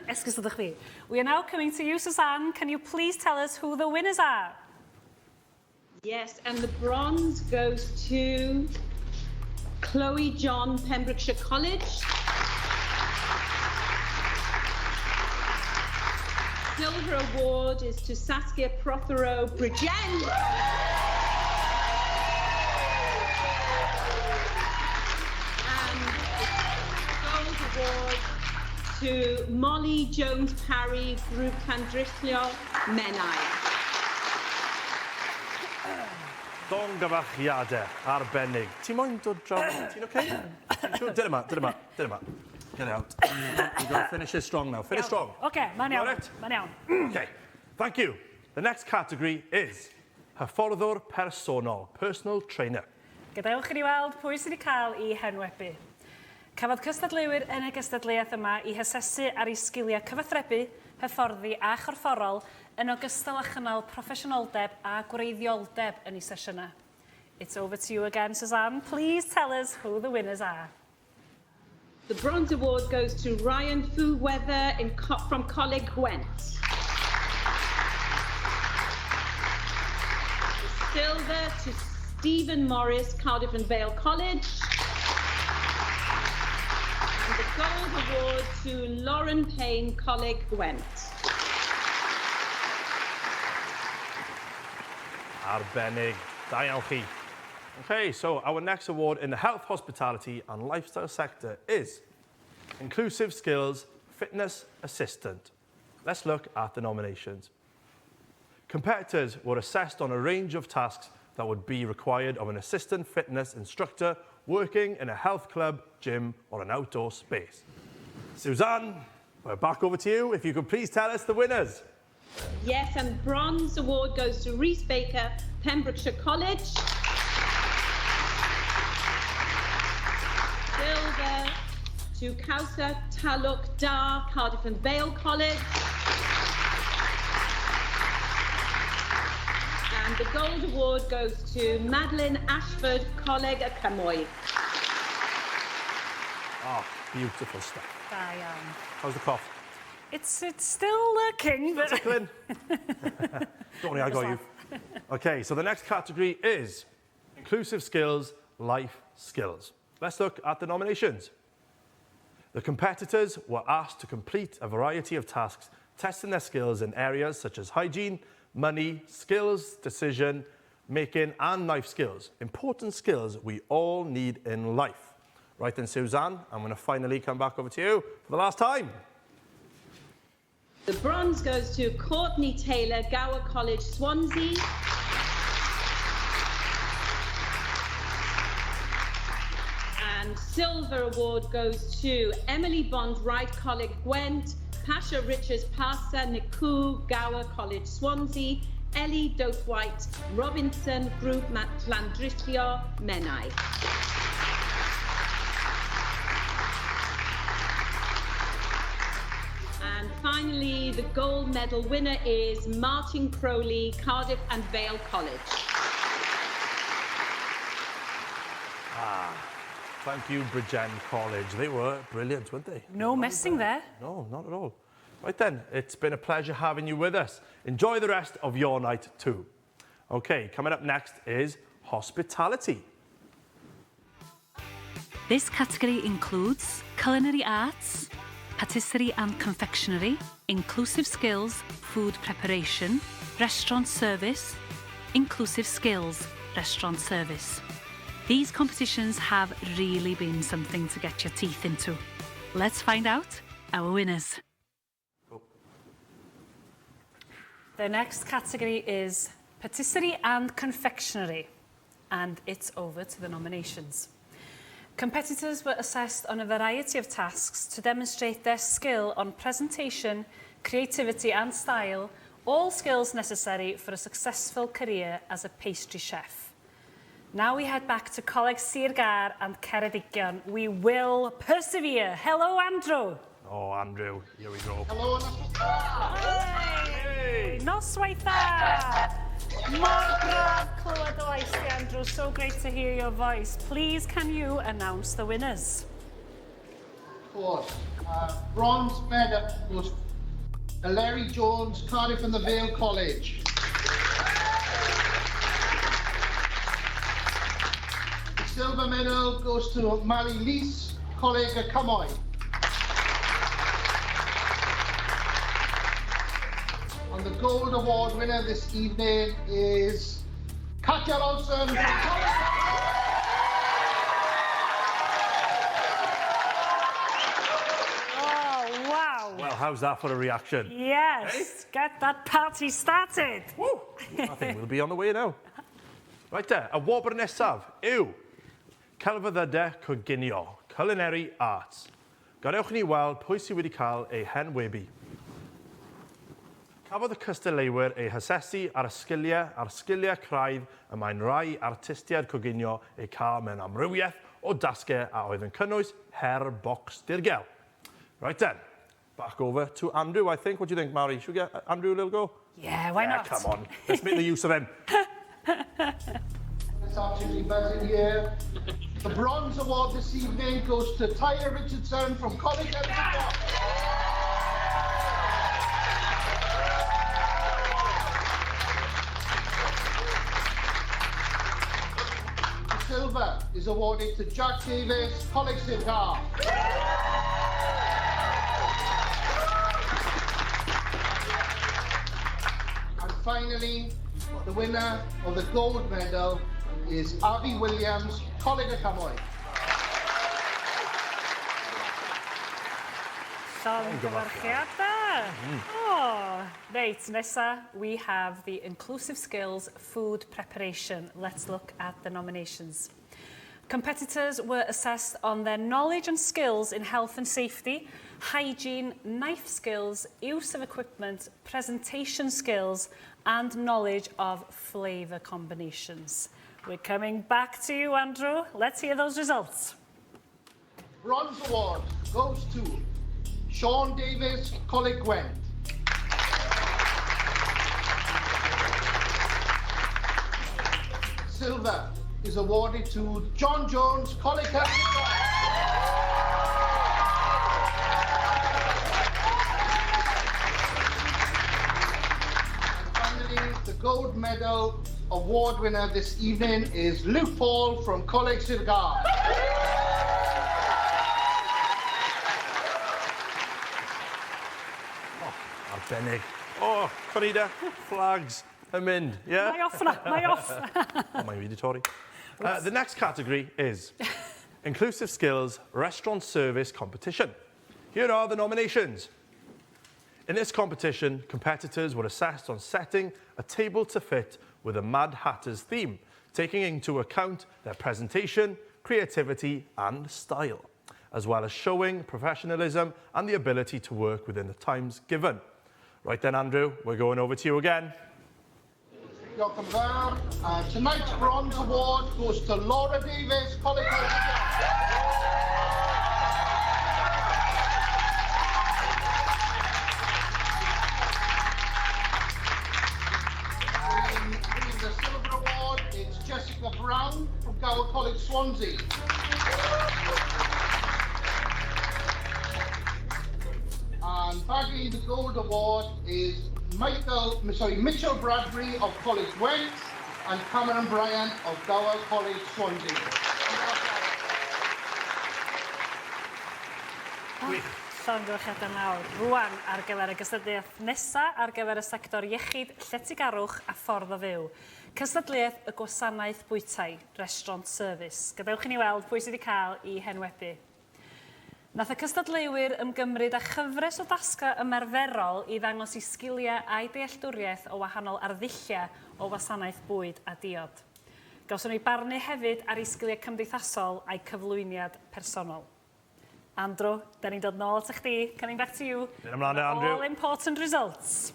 Speaker 3: Esgusodwch fi. We are now coming to you, Suzanne. Can you please tell us who the winners are?
Speaker 18: Yes, and the bronze goes to Chloe John, Pembrokeshire College. Silver award is to Saskia Prothero, Bridgend. And the gold award to Molly Jones-Parry, Group Llandrillo, Menai.
Speaker 2: Llongyfarchiadau arbennig. Ti'n moyn dod draw? Ti'n okay? Dyna ma. Get out. You've got to finish it strong now. Finish strong.
Speaker 3: Okay, ma'n iawn.
Speaker 2: Got it?
Speaker 3: Ma'n iawn.
Speaker 2: Okay, thank you. The next category is hyfforddwr personol, personal trainer.
Speaker 3: Gadewch i ni weld pwy sydd wedi cael ei henwebu. Cafodd cystadleuwyr yn y gystadleuaeth yma i hasesu ar ei sgiliau cyfathrebu, hyfforddi a chorfforol yn ogystal â chynnal proffesiynoldeb a gwreiddioldeb yn ei sesiynau. It's over to you again, Suzanne. Please tell us who the winners are.
Speaker 18: The bronze award goes to Ryan Fu-Weather from Coleg Gwent. The silver to Stephen Morris, Cardiff and Vale College. And the gold award to Lauren Payne, Coleg Gwent.
Speaker 2: Arbennig. Da iawn chi. Okay, so our next award in the health, hospitality and lifestyle sector is Inclusive Skills Fitness Assistant. Let's look at the nominations. Competitors were assessed on a range of tasks that would be required of an assistant fitness instructor working in a health club, gym or an outdoor space. Suzanne, we're back over to you. If you could please tell us the winners.
Speaker 18: Yes, and the bronze award goes to Rhys Baker, Pembrokeshire College. Silver to Kausa Taluk Dar, Cardiff and Vale College. And the gold award goes to Madeline Ashford, Coleg y Cymoedd.
Speaker 2: Oh, beautiful stuff.
Speaker 3: Da iawn.
Speaker 2: How's the cough?
Speaker 3: It's still lurking, but...
Speaker 2: Don't worry, I got you. Okay, so the next category is Inclusive Skills, Life Skills. Let's look at the nominations. The competitors were asked to complete a variety of tasks, testing their skills in areas such as hygiene, money, skills, decision making, and life skills. Important skills we all need in life. Right then, Suzanne, I'm going to finally come back over to you for the last time.
Speaker 18: The bronze goes to Courtney Taylor, Gower College, Swansea. And silver award goes to Emily Bond Wright, Coleg Gwent, Pasha Richards Pasa, Niku, Gower College, Swansea, Ellie Dothwhite, Robinson, Group Llandrillo, Menai. And finally, the gold medal winner is Martin Crowley, Cardiff and Vale College.
Speaker 2: Thank you, Bridgend College. They were brilliant, weren't they?
Speaker 3: No messing there.
Speaker 2: No, not at all. Right then, it's been a pleasure having you with us. Enjoy the rest of your night too. Okay, coming up next is hospitality.
Speaker 11: This category includes culinary arts, patisserie and confectionery, inclusive skills, food preparation, restaurant service, inclusive skills, restaurant service. These competitions have really been something to get your teeth into. Let's find out our winners.
Speaker 3: The next category is patisserie and confectionery, and it's over to the nominations. Competitors were assessed on a variety of tasks to demonstrate their skill on presentation, creativity and style, all skills necessary for a successful career as a pastry chef. Now we head back to Coleg Sir and Ceredigion. We will persevere. Hello, Andrew.
Speaker 2: Oh, Andrew, here we go.
Speaker 5: Hello,
Speaker 3: Hey! Noswaith! Mor braf clywed o oes ti, Andrew. So great to hear your voice. Please, can you announce the winners?
Speaker 19: Of course. Bronze medal goes to Larry Jones, Cardiff and the Vale College. The silver medal goes to Mali Lys, Coleg Cymoedd. And the gold award winner this evening is Katja Lawson from
Speaker 3: Oh, wow.
Speaker 2: Well, how's that for a reaction?
Speaker 3: Yes, get that party started.
Speaker 2: Woo. I think we'll be on the way now. Right there, y wobr nesaf yw Celfyddydau Coginio, Culinary Arts. Gadewch ni weld pwy sydd wedi cael ei henwebu. Cafodd y cystadleuwyr eu hasesu ar sgiliau craidd y mae'n rai artistiaid coginio eu cael mewn amrywiaeth o dasgau a oedd yn cynnwys her bocs dirgel. Right then, back over to Andrew, I think. What do you think, Mary? Should we get Andrew a little go?
Speaker 3: Yeah, why not?
Speaker 2: Come on, let's make the use of him.
Speaker 19: It's absolutely buzzing here. The bronze award this evening goes to Tyler Richardson from Coleg Cymoedd. The silver is awarded to Jack Davis, Coleg Sgiliau. And finally, the winner of the gold medal is Abby Williams, Coleg Cymoedd.
Speaker 3: Llongyfarchiadau. Oh, right, nesa, we have the inclusive skills food preparation. Let's look at the nominations. Competitors were assessed on their knowledge and skills in health and safety, hygiene, knife skills, use of equipment, presentation skills, and knowledge of flavour combinations. We're coming back to you, Andrew. Let's hear those results.
Speaker 19: Bronze award goes to Sean Davis, Coleg Gwent. Silver is awarded to John Jones, Coleg Cymoedd. And finally, the gold medal award winner this evening is Luke Paul from Coleg Sgiliau.
Speaker 2: Arbennig. Oh, Corrida, flags, yn mynd, yeah?
Speaker 3: Mae off na, mae off.
Speaker 2: Oh, mae'n really Tory. The next category is Inclusive Skills Restaurant Service Competition. Here are the nominations. In this competition, competitors were assessed on setting a table to fit with a Mad Hatter's theme, taking into account their presentation, creativity and style, as well as showing professionalism and the ability to work within the times given. Right then, Andrew, we're going over to you again.
Speaker 19: Welcome down. Tonight's bronze award goes to Laura Davis, Coleg Winning the silver award, it's Jessica Brown from Gower College, Swansea. And bagging the gold award is Mitchell Bradbury of Coleg Gwent and Cameron Bryant of Gower College, Swansea.
Speaker 3: Llongyfarchiadau mawr. Rwan ar gyfer y gystadleuaeth nesaf ar gyfer y sector iechyd, lletygarwch a ffordd o fyw. Cystadleuaeth y gwasanaeth bwytau, restaurant service. Gadewch i ni weld pwy sydd wedi cael I henwebu. Nath y cystadleuwyr ymgymryd â chyfres o dasga ymarferol I ddangos I sgiliau a'i dealltwriaeth o wahanol arddulliau o wasanaeth bwyd a diod. Gawson ni barnu hefyd ar ei sgiliau cymdeithasol a'i cyflwyniad personol. Andrew, da ni'n dod nôl at chdi. Coming back to you.
Speaker 2: Dyn ymlaen, Andrew.
Speaker 3: All important results.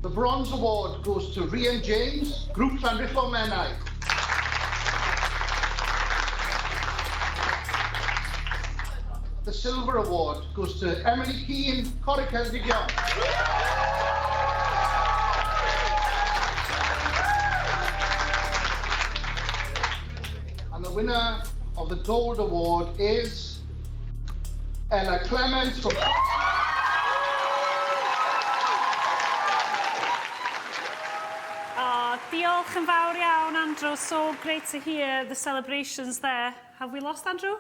Speaker 19: The Bronze Award goes to Rhian James, Grŵp Llanrifo Menai. The Silver Award goes to Emily Keane, Coleg Ceredigion. And the winner of the Gold Award is Ella Clements from...
Speaker 3: Diolch yn fawr iawn, Andrew. So great to hear the celebrations there. Have we lost Andrew?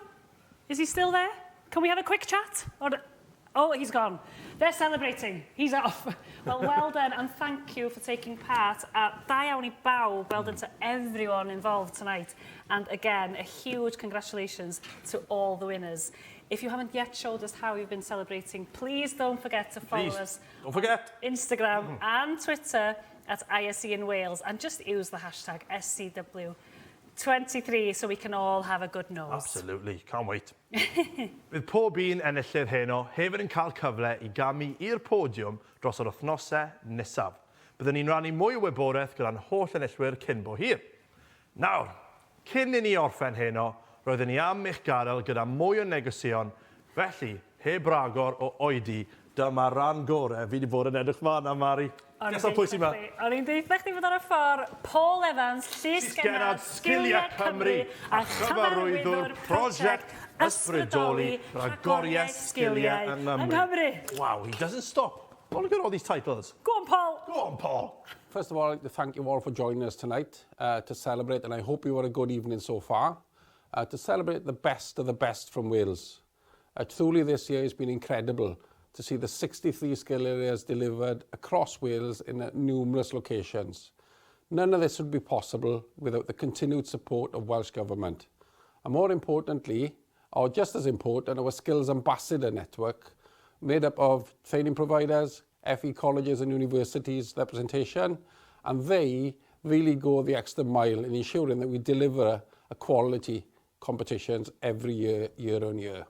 Speaker 3: Is he still there? Can we have a quick chat? Or... Oh, he's gone. They're celebrating. He's off. Well, well done, and thank you for taking part. Da iawn I bawb, well done to everyone involved tonight. And again, a huge congratulations to all the winners. If you haven't yet showed us how you've been celebrating, please don't forget to follow us
Speaker 2: Don't forget.
Speaker 3: on Instagram and Twitter at ISE in Wales, and just use the hashtag SCW23 so we can all have a good nose.
Speaker 2: Absolutely, can't wait. Bydd pob un enillydd heno hefyd yn cael cyfle I gamu i'r podiwm dros yr wythnosau nesaf. Byddwn ni'n rannu mwy o wybodaeth gyda'n holl enillwyr cyn bo hir. Nawr, cyn I ni orffen heno, roeddwn ni am eich gadael gyda mwy o negosion, felly, heb ragor o oedi, dyma ran gorau fi wedi bod yn edrych fan am Mari. Gesol pwy sy'n ma?
Speaker 3: O'n i'n deitha chdi fod ar y ffordd, Paul Evans, Llysgennad, Sgiliau Cymru a chyfarwyddwr prosiect ysbrydoli rhagoriaeth sgiliau yng Nghymru.
Speaker 2: Wow, he doesn't stop. Look at all these titles.
Speaker 3: Go on, Paul.
Speaker 2: Go on, Paul.
Speaker 20: First of all, I'd like to thank you all for joining us tonight to celebrate, and I hope you had a good evening so far, to celebrate the best of the best from Wales. Truly this year has been incredible to see the 63 skill areas delivered across Wales in numerous locations. None of this would be possible without the continued support of Welsh Government. And more importantly, or just as important, our Skills Ambassador Network, made up of training providers, FE colleges and universities representation, and they really go the extra mile in ensuring that we deliver a quality competitions every year, year on year.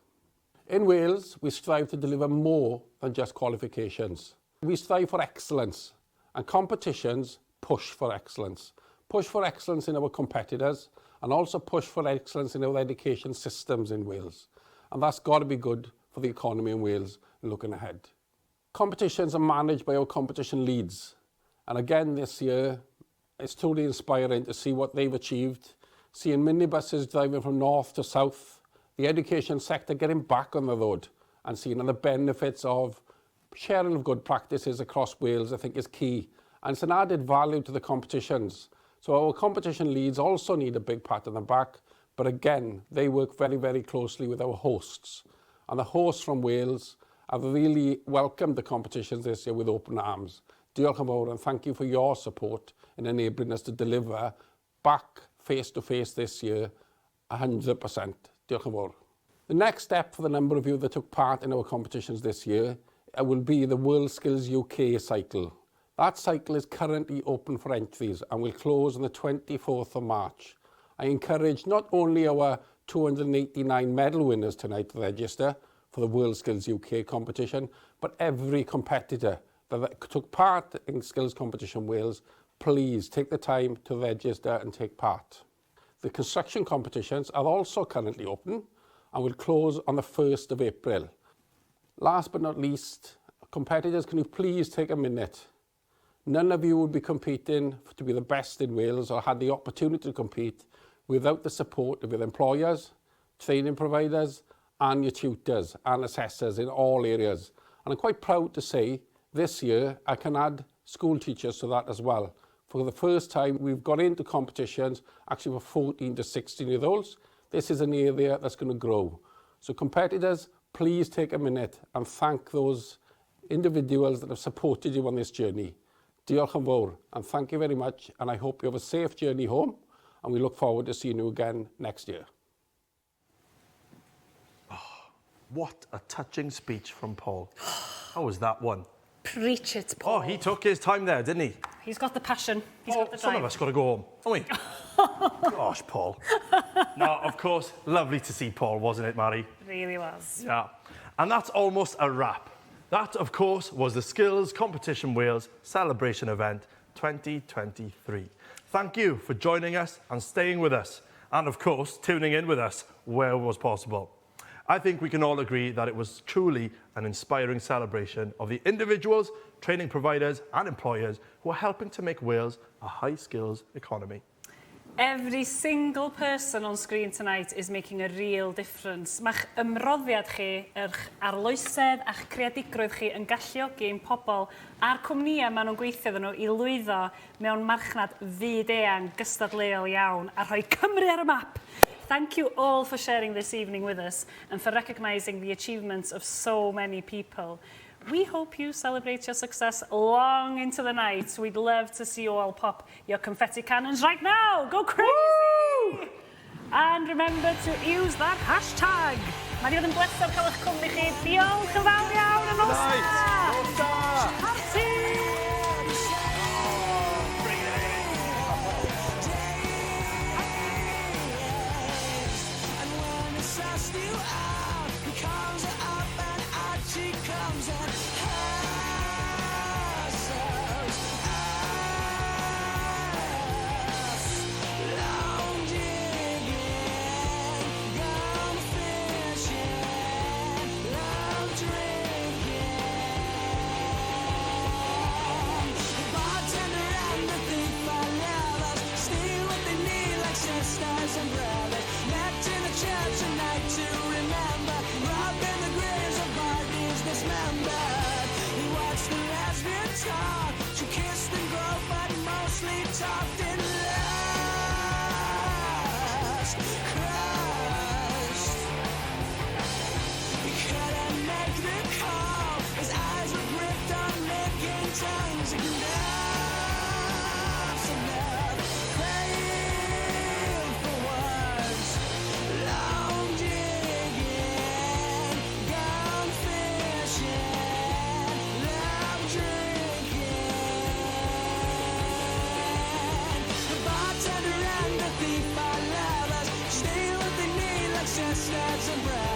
Speaker 20: In Wales, we strive to deliver more than just qualifications. We strive for excellence, and competitions push for excellence. Push for excellence in our competitors, and also push for excellence in our education systems in Wales. And that's got to be good for the economy in Wales looking ahead. Competitions are managed by our competition leads. And again this year, it's truly inspiring to see what they've achieved, seeing minibuses driving from north to south, the education sector getting back on the road, and seeing the benefits of sharing of good practices across Wales, I think is key. And it's an added value to the competitions. So our competition leads also need a big pat on the back, but again, they work very, very closely with our hosts. And the hosts from Wales have really welcomed the competitions this year with open arms. Diolch yn fawr, and thank you for your support in enabling us to deliver back face-to-face this year 100%. Diolch yn fawr. The next step for the number of you that took part in our competitions this year will be the World Skills UK cycle. That cycle is currently open for entries and will close on the 24th of March. I encourage not only our 289 medal winners tonight to register for the World Skills UK competition, but every competitor that took part in Skills Competition Wales, please take the time to register and take part. The construction competitions are also currently open and will close on the 1st of April. Last but not least, competitors, can you please take a minute? None of you would be competing to be the best in Wales or had the opportunity to compete without the support of your employers, training providers, and your tutors and assessors in all areas. And I'm quite proud to say this year I can add school teachers to that as well. For the first time, we've got into competitions actually for 14 to 16-year-olds. this is an area that's going to grow. So competitors, please take a minute and thank those individuals that have supported you on this journey. Diolch yn fawr, and thank you very much, and I hope you have a safe journey home, and we look forward to seeing you again next year.
Speaker 2: What a touching speech from Paul. How was that one?
Speaker 3: Preach it, Paul.
Speaker 2: Oh, he took his time there, didn't he?
Speaker 3: He's got the passion. He's got the drive.
Speaker 2: Some of us got to go home, haven't we? Gosh, Paul. Now, of course, lovely to see Paul, wasn't it, Mary?
Speaker 3: Really was.
Speaker 2: Yeah. And that's almost a wrap. That, of course, was the Skills Competition Wales Celebration Event 2023. Thank you for joining us and staying with us. And, of course, tuning in with us where it was possible. I think we can all agree that it was truly an inspiring celebration of the individuals, training providers and employers who are helping to make Wales a high-skills economy.
Speaker 3: Every single person on screen tonight is making a real difference. Ma'ch ymroddiad chi, eich arloesedd a'ch creadigrwydd chi yn galluogi ein pobl a'r cwmnïau maen nhw'n gweithio iddyn nhw i lwyddo mewn marchnad fyd-eang gystadleuol iawn a rhoi Cymru ar y map. Thank you all for sharing this evening with us and for recognising the achievements of so many people. We hope you celebrate your success long into the night. We'd love to see you all pop your confetti cannons right now. Go crazy! Woo! And remember to use that hashtag. Mae di fod yn bleser cael eich cwmni chi. Diolch yn fawr iawn yn osa! Parti!
Speaker 21: Chestnuts and bread.